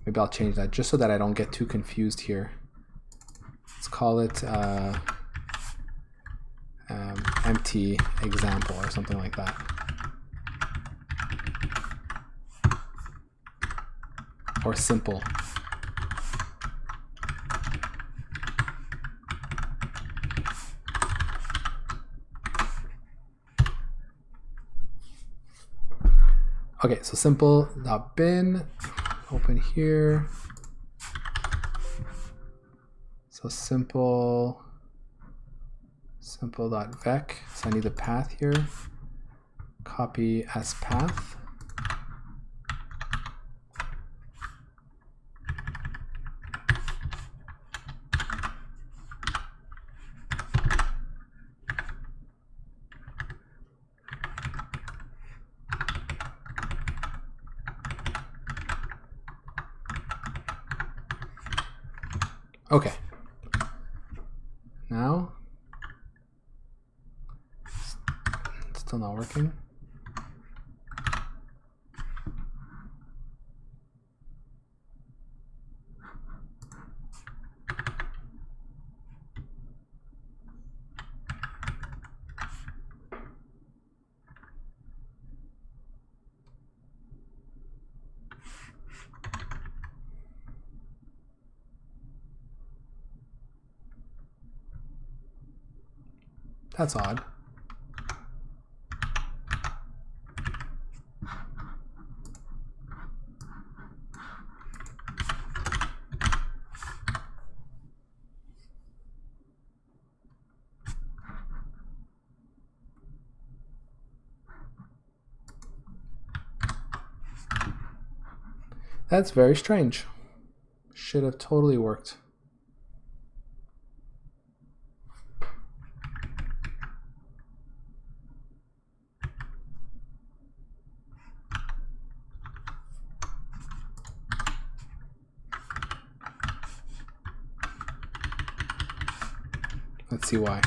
Maybe I'll change that just so that I don't get too confused here. Let's call it empty example or something like that. Or simple. Okay, so simple.bin, open here. So simple.vec, so I need the path here. Copy as path. Okay. Now, it's still not working. That's odd. That's very strange. Should have totally worked. Let's see why.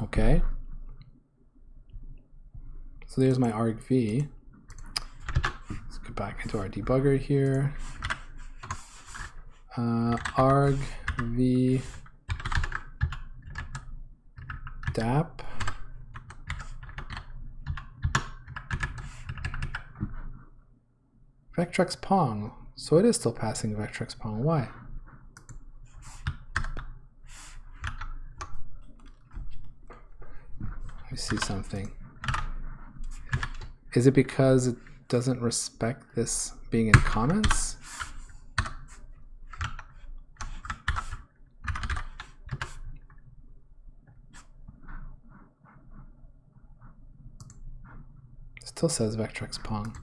Okay. So there's my argv. Let's get back into our debugger here. Argv DAP. Vectrex Pong. So it is still passing Vectrex Pong. Why? Let me see something. Is it because it doesn't respect this being in comments? It still says Vectrex Pong.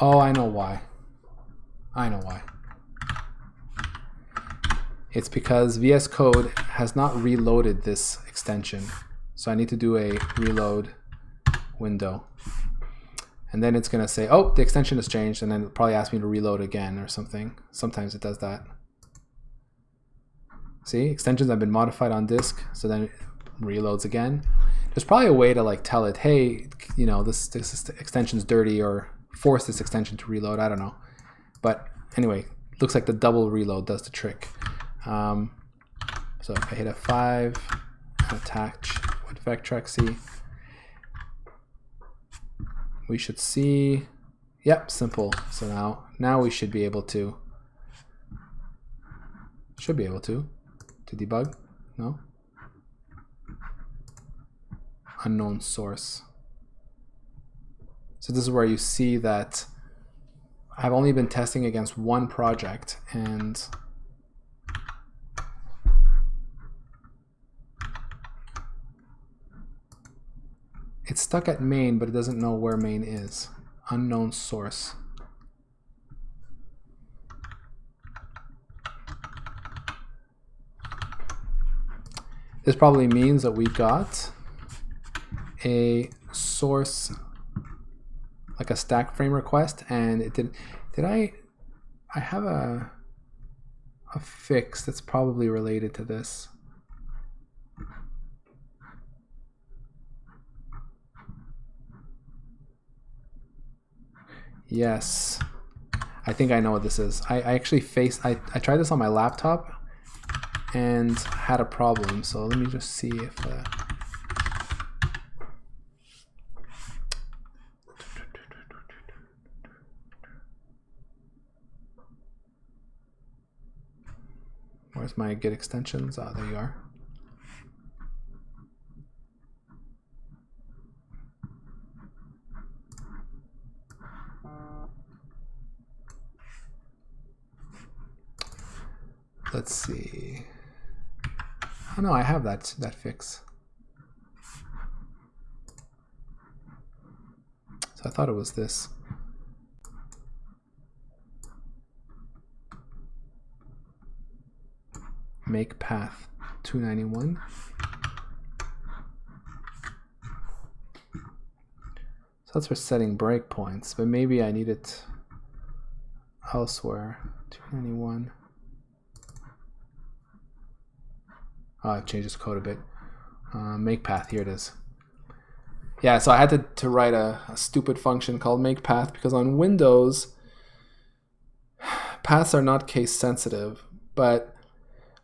Oh, I know why. I know why. It's because VS Code has not reloaded this extension. So I need to do a reload window. And then it's going to say, oh, the extension has changed, and then it'll probably ask me to reload again or something. Sometimes it does that. See, extensions have been modified on disk, so then it reloads again. There's probably a way to like tell it, hey, you know, this extension's dirty, or force this extension to reload. I don't know. But anyway, looks like the double reload does the trick. So if I hit F5, attach with Vectrexy, we should see, yep, simple. So now we should be able to debug. No? Unknown source. So this is where you see that I've only been testing against one project, and it's stuck at main, but it doesn't know where main is. Unknown source. This probably means that we got a source, like a stack frame request, and it did I have a fix that's probably related to this. Yes, I think I know what this is. I actually I tried this on my laptop and had a problem. So let me just see if where's my Git extensions? Ah, there you are. Let's see. Oh no, I have that fix. So I thought it was this. make path 291. So that's for setting breakpoints, but maybe I need it elsewhere. 291. Oh, I've changed this code a bit. Make path, here it is. Yeah, so I had to write a stupid function called make path because on Windows, paths are not case sensitive, but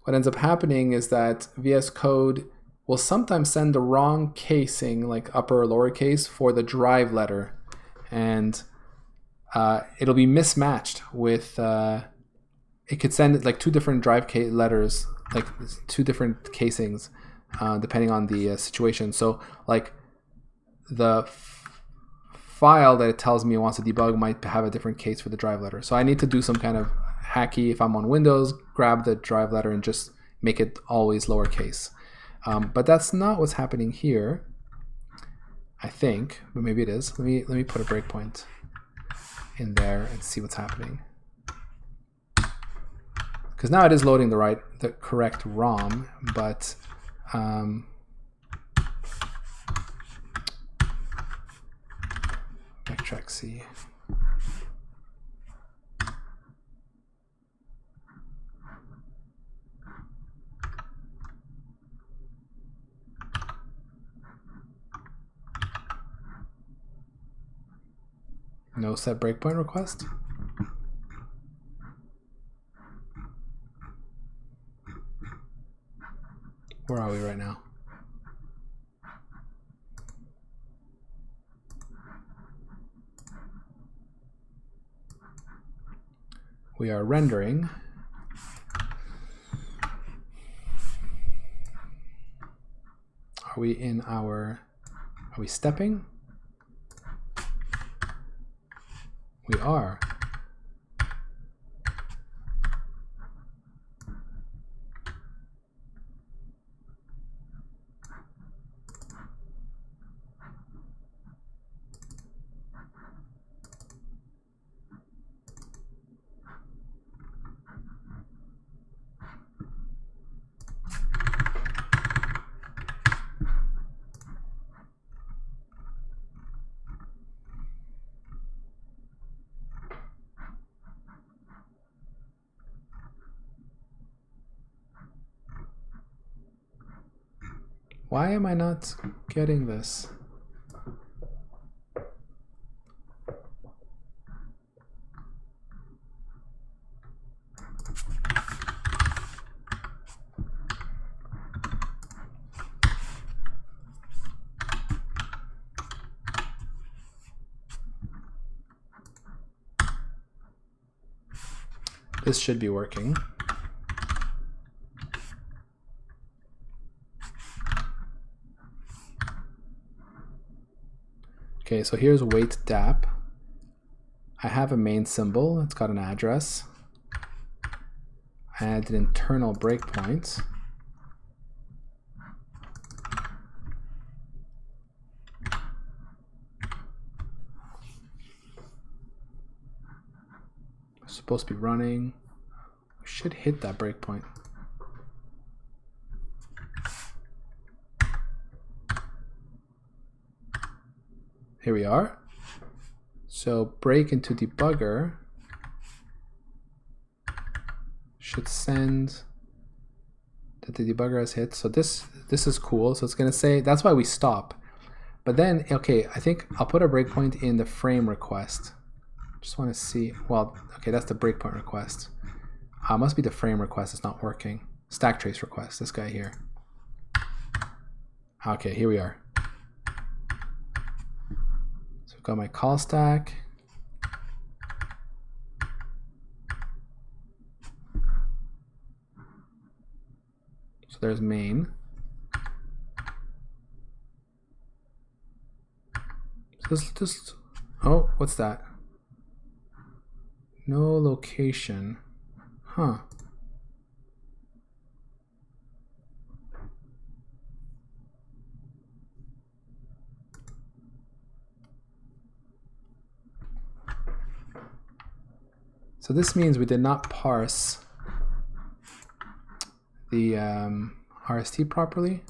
what ends up happening is that VS Code will sometimes send the wrong casing, like upper or lowercase, for the drive letter, and it'll be mismatched with, it could send like two different drive letters, like two different casings, depending on the situation. So like the file that it tells me it wants to debug might have a different case for the drive letter. So I need to do some kind of hacky, if I'm on Windows, grab the drive letter and just make it always lowercase. But that's not what's happening here, I think, but maybe it is. Let me put a breakpoint in there and see what's happening. Because now it is loading the correct ROM, but Vectrexy. No set breakpoint request. Where are we right now? We are rendering. Are we in our, are we stepping? We are. Why am I not getting this? This should be working. Okay, so here's wait DAP. I have a main symbol, it's got an address. I added internal breakpoints. It's supposed to be running. We should hit that breakpoint. Here we are. So break into debugger should send that the debugger has hit. So this is cool. So it's going to say, that's why we stop. But then, okay, I think I'll put a breakpoint in the frame request. Just want to see, well, okay, that's the breakpoint request. Must be the frame request, it's not working. Stack trace request, this guy here. Okay, here we are. So I've got my call stack. So there's main. So just, oh, what's that? No location. Huh. So this means we did not parse the RST properly.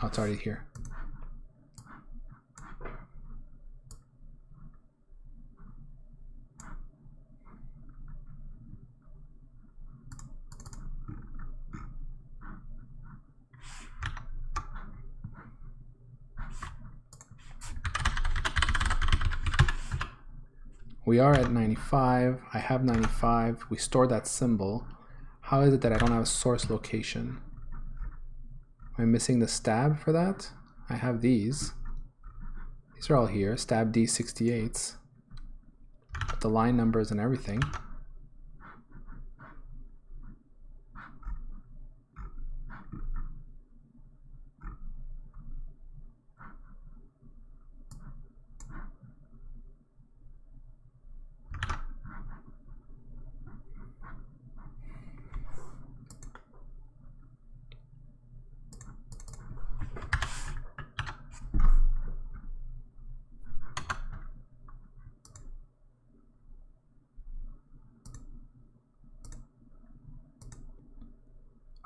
Oh, it's already here. We are at 95. I have 95. We stored that symbol. How is it that I don't have a source location? Am I missing the stab for that? I have these. These are all here. Stab D68s. But the line numbers and everything.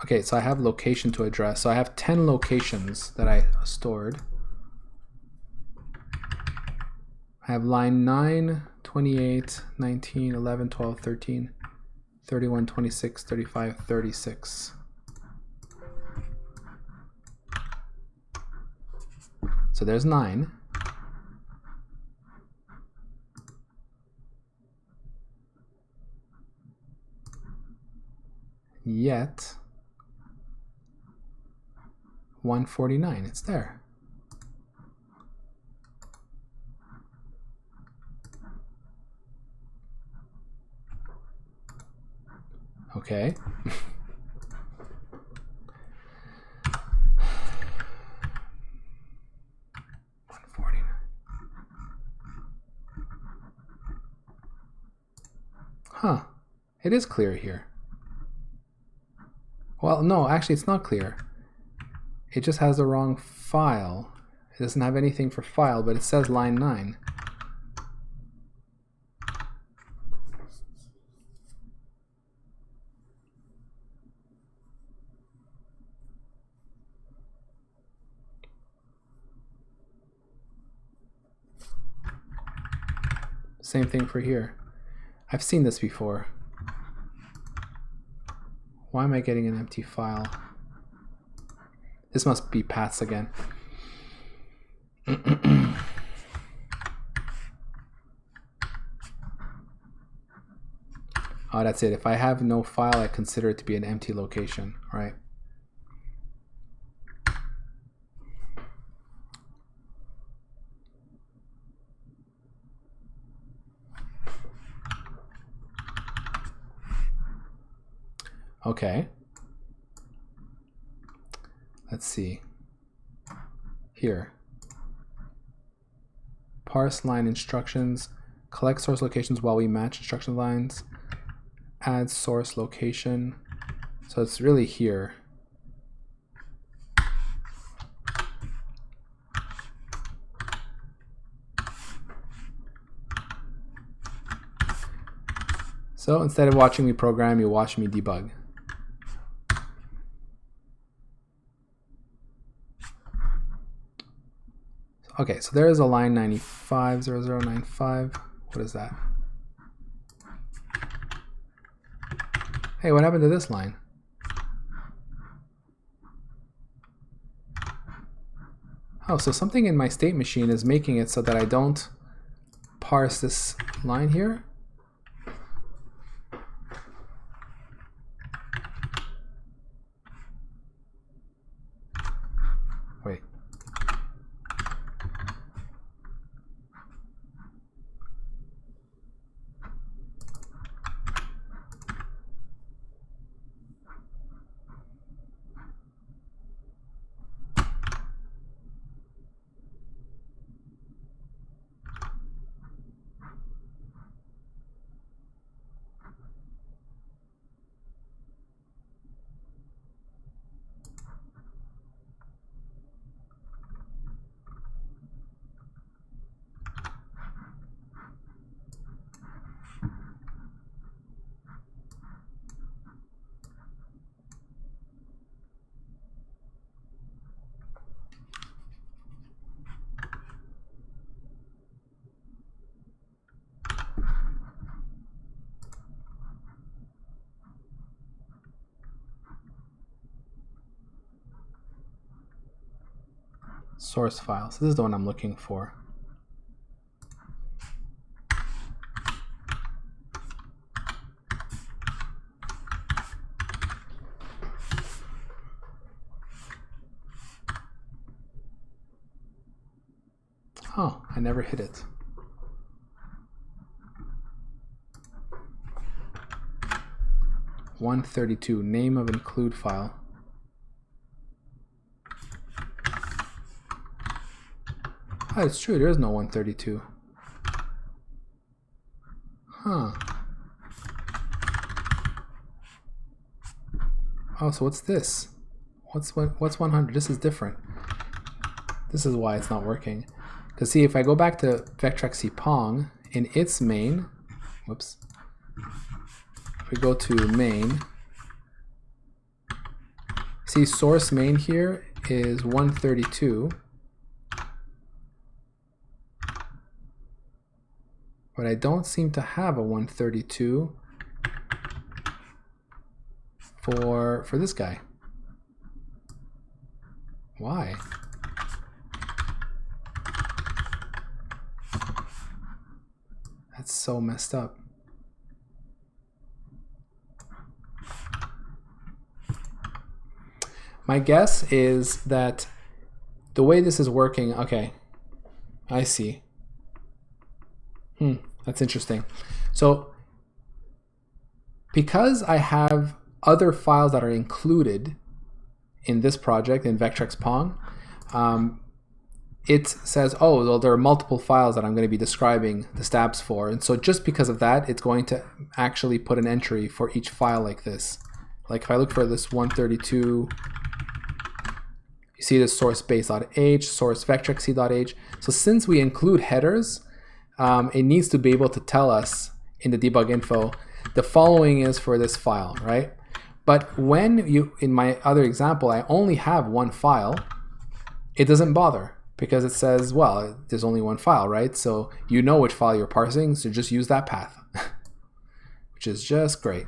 Okay, so I have location to address. So I have 10 locations that I stored. I have line 9, 28, 19, 11, 12, 13, 31, 26, 35, 36. So there's 9. Yet 149, it's there. Okay. Huh. It is clear here. Well, no, actually it's not clear. It just has the wrong file. It doesn't have anything for file, but it says line 9. Same thing for here. I've seen this before. Why am I getting an empty file? This must be paths again. Oh, that's it. If I have no file, I consider it to be an empty location, right? Okay. Let's see. Here. Parse line instructions. Collect source locations while we match instruction lines. Add source location. So it's really here. So instead of watching me program, you watch me debug. Okay, so there is a line 950095. What is that? Hey, what happened to this line? Oh, so something in my state machine is making it so that I don't parse this line here. Wait. source file. So this is the one I'm looking for. Oh, I never hit it. (132) name of include file. Oh, it's true, there is no 132. Huh. Oh, so what's this? What's 100? This is different. This is why it's not working. Because see, if I go back to Vectrexy Pong, in its main, whoops, if we go to main, see source main here is 132, but I don't seem to have a 132 for this guy. Why? That's so messed up. My guess is that the way this is working, okay, I see. That's interesting. So because I have other files that are included in this project in Vectrex Pong, it says, oh, well, there are multiple files that I'm going to be describing the stabs for. And so just because of that, it's going to actually put an entry for each file like this. Like if I look for this 132, you see this source base.h, source vectrexy.h. So since we include headers, it needs to be able to tell us in the debug info, the following is for this file, right? But when you, in my other example, I only have one file, it doesn't bother because it says, well, there's only one file, right? So you know which file you're parsing, so just use that path, which is just great.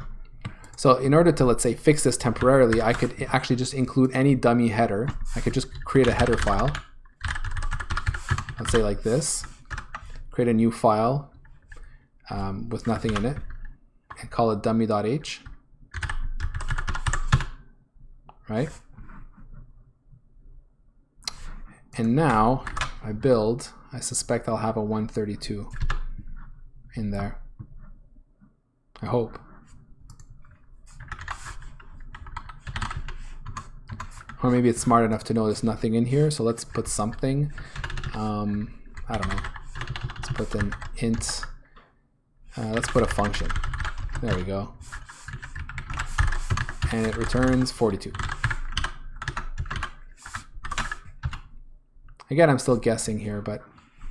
So in order to, let's say, fix this temporarily, I could actually just include any dummy header. I could just create a header file, let's say like this, create a new file with nothing in it, and call it dummy.h, right? And now I build, I suspect I'll have a 132 in there. I hope. Or maybe it's smart enough to know there's nothing in here, so let's put something. I don't know. Let's put an int. Let's put a function. There we go. And it returns 42. Again, I'm still guessing here, but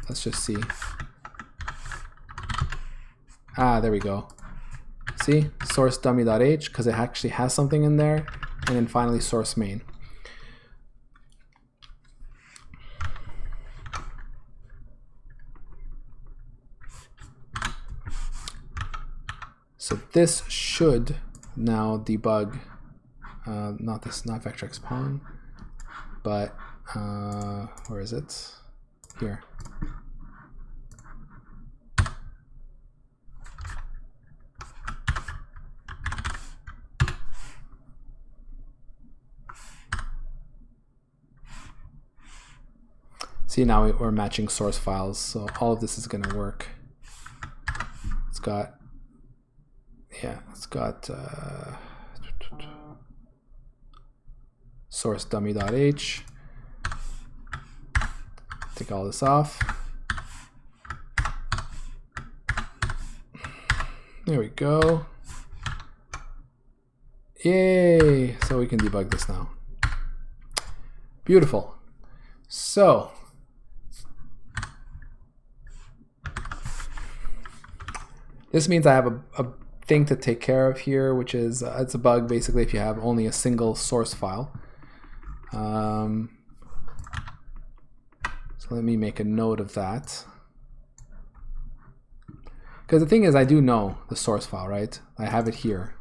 let's just see. Ah, there we go. See, source dummy.h, because it actually has something in there, and then finally source main. So this should now debug, not Vectrex Pong, but where is it? Here. See, now we're matching source files, so all of this is going to work. It's got, yeah, it's got source dummy.h. Take all this off. There we go. Yay! So we can debug this now. Beautiful. So this means I have a thing to take care of here, which is it's a bug basically if you have only a single source file. So let me make a note of that. Because the thing is, I do know the source file, right? I have it here.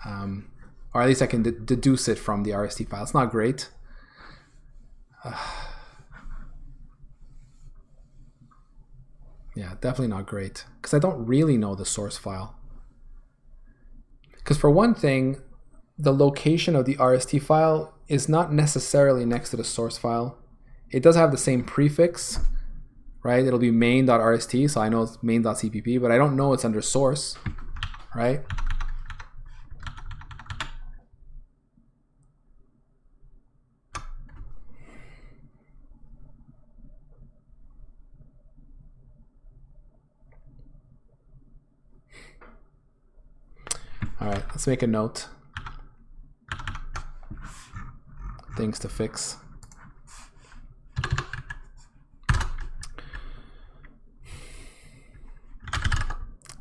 Or at least I can deduce it from the RST file. It's not great. Yeah, definitely not great, because I don't really know the source file. Because for one thing, the location of the RST file is not necessarily next to the source file. It does have the same prefix, right? It'll be main.rst, so I know it's main.cpp, but I don't know it's under source, right? All right, let's make a note. Things to fix.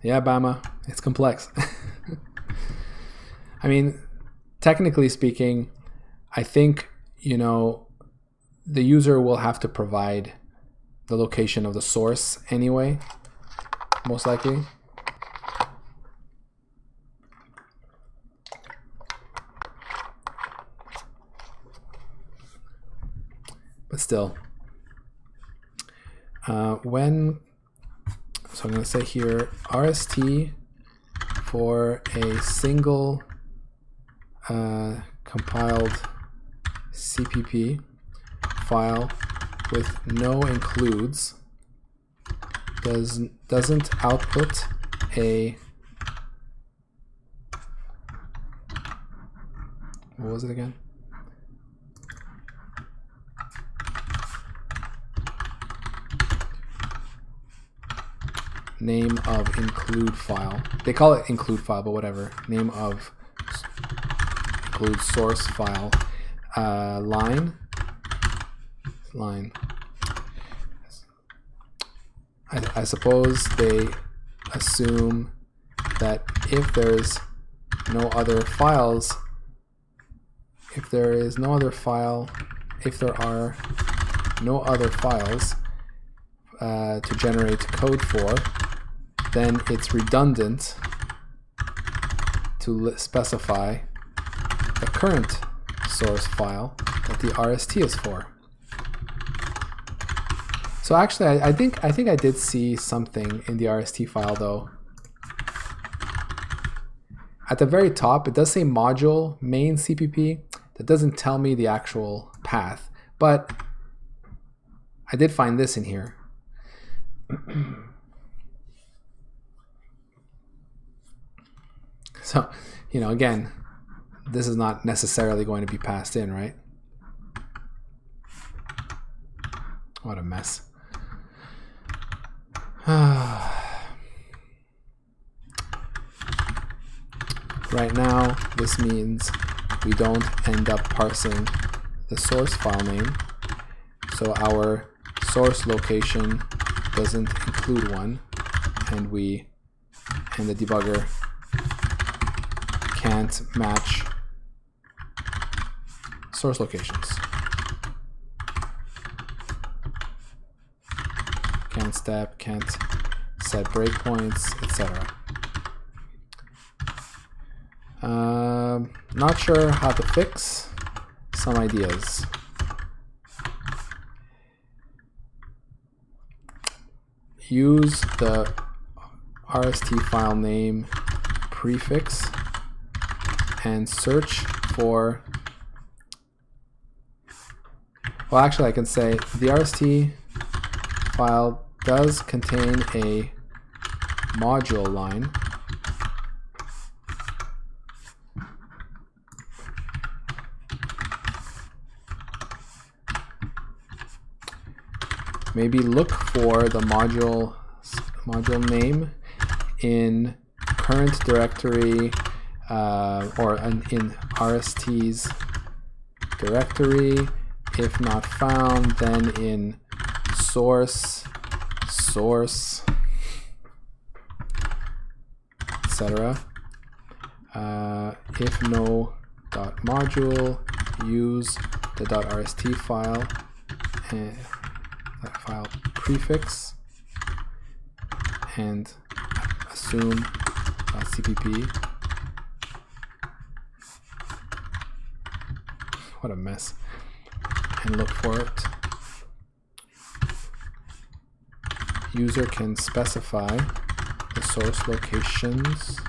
Yeah, Bama, it's complex. I mean, technically speaking, I think, you know, the user will have to provide the location of the source anyway, most likely. But still, so I'm going to say here RST for a single compiled CPP file with no includes doesn't output a, what was it again? Name of include file. They call it include file, but whatever. Name of include source file. Line. I suppose they assume that if there's no other files, if there are no other files to generate code for, then it's redundant to specify the current source file that the RST is for. So actually, I think I did see something in the RST file though. At the very top, it does say module main CPP. That doesn't tell me the actual path, but I did find this in here. So, you know, again, this is not necessarily going to be passed in, right? What a mess. Right now, this means we don't end up parsing the source file name, so our source location doesn't include one, and the debugger can't match source locations. Can't step, can't set breakpoints, etc. Not sure how to fix. Some ideas. Use the RST file name prefix and search for, well, actually I can say the RST file does contain a module line. Maybe look for the module name in current directory or in RST's directory. If not found, then in source, etc. If no .module, use the .rst file and that file prefix and assume .cpp. What a mess. And look for it. user can specify the source locations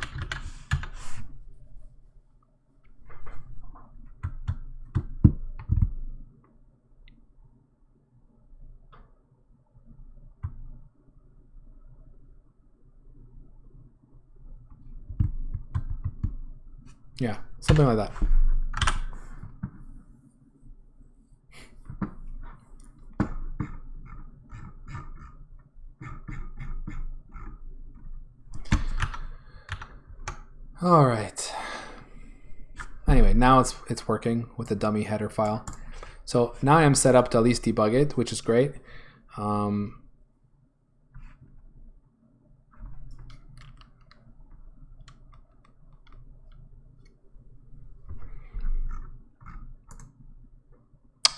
yeah, something like that. All right. Anyway, now it's working with the dummy header file. So now I am set up to at least debug it, which is great.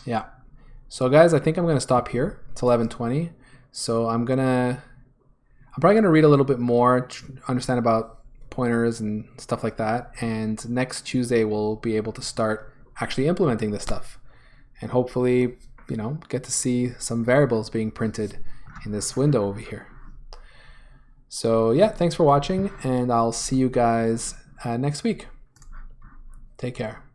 Yeah. So guys, I think I'm gonna stop here. It's 11:20. So I'm probably gonna read a little bit more, understand about pointers and stuff like that. And next Tuesday we'll be able to start actually implementing this stuff, and hopefully, you know, get to see some variables being printed in this window over here. So yeah, thanks for watching, and I'll see you guys next week. Take care.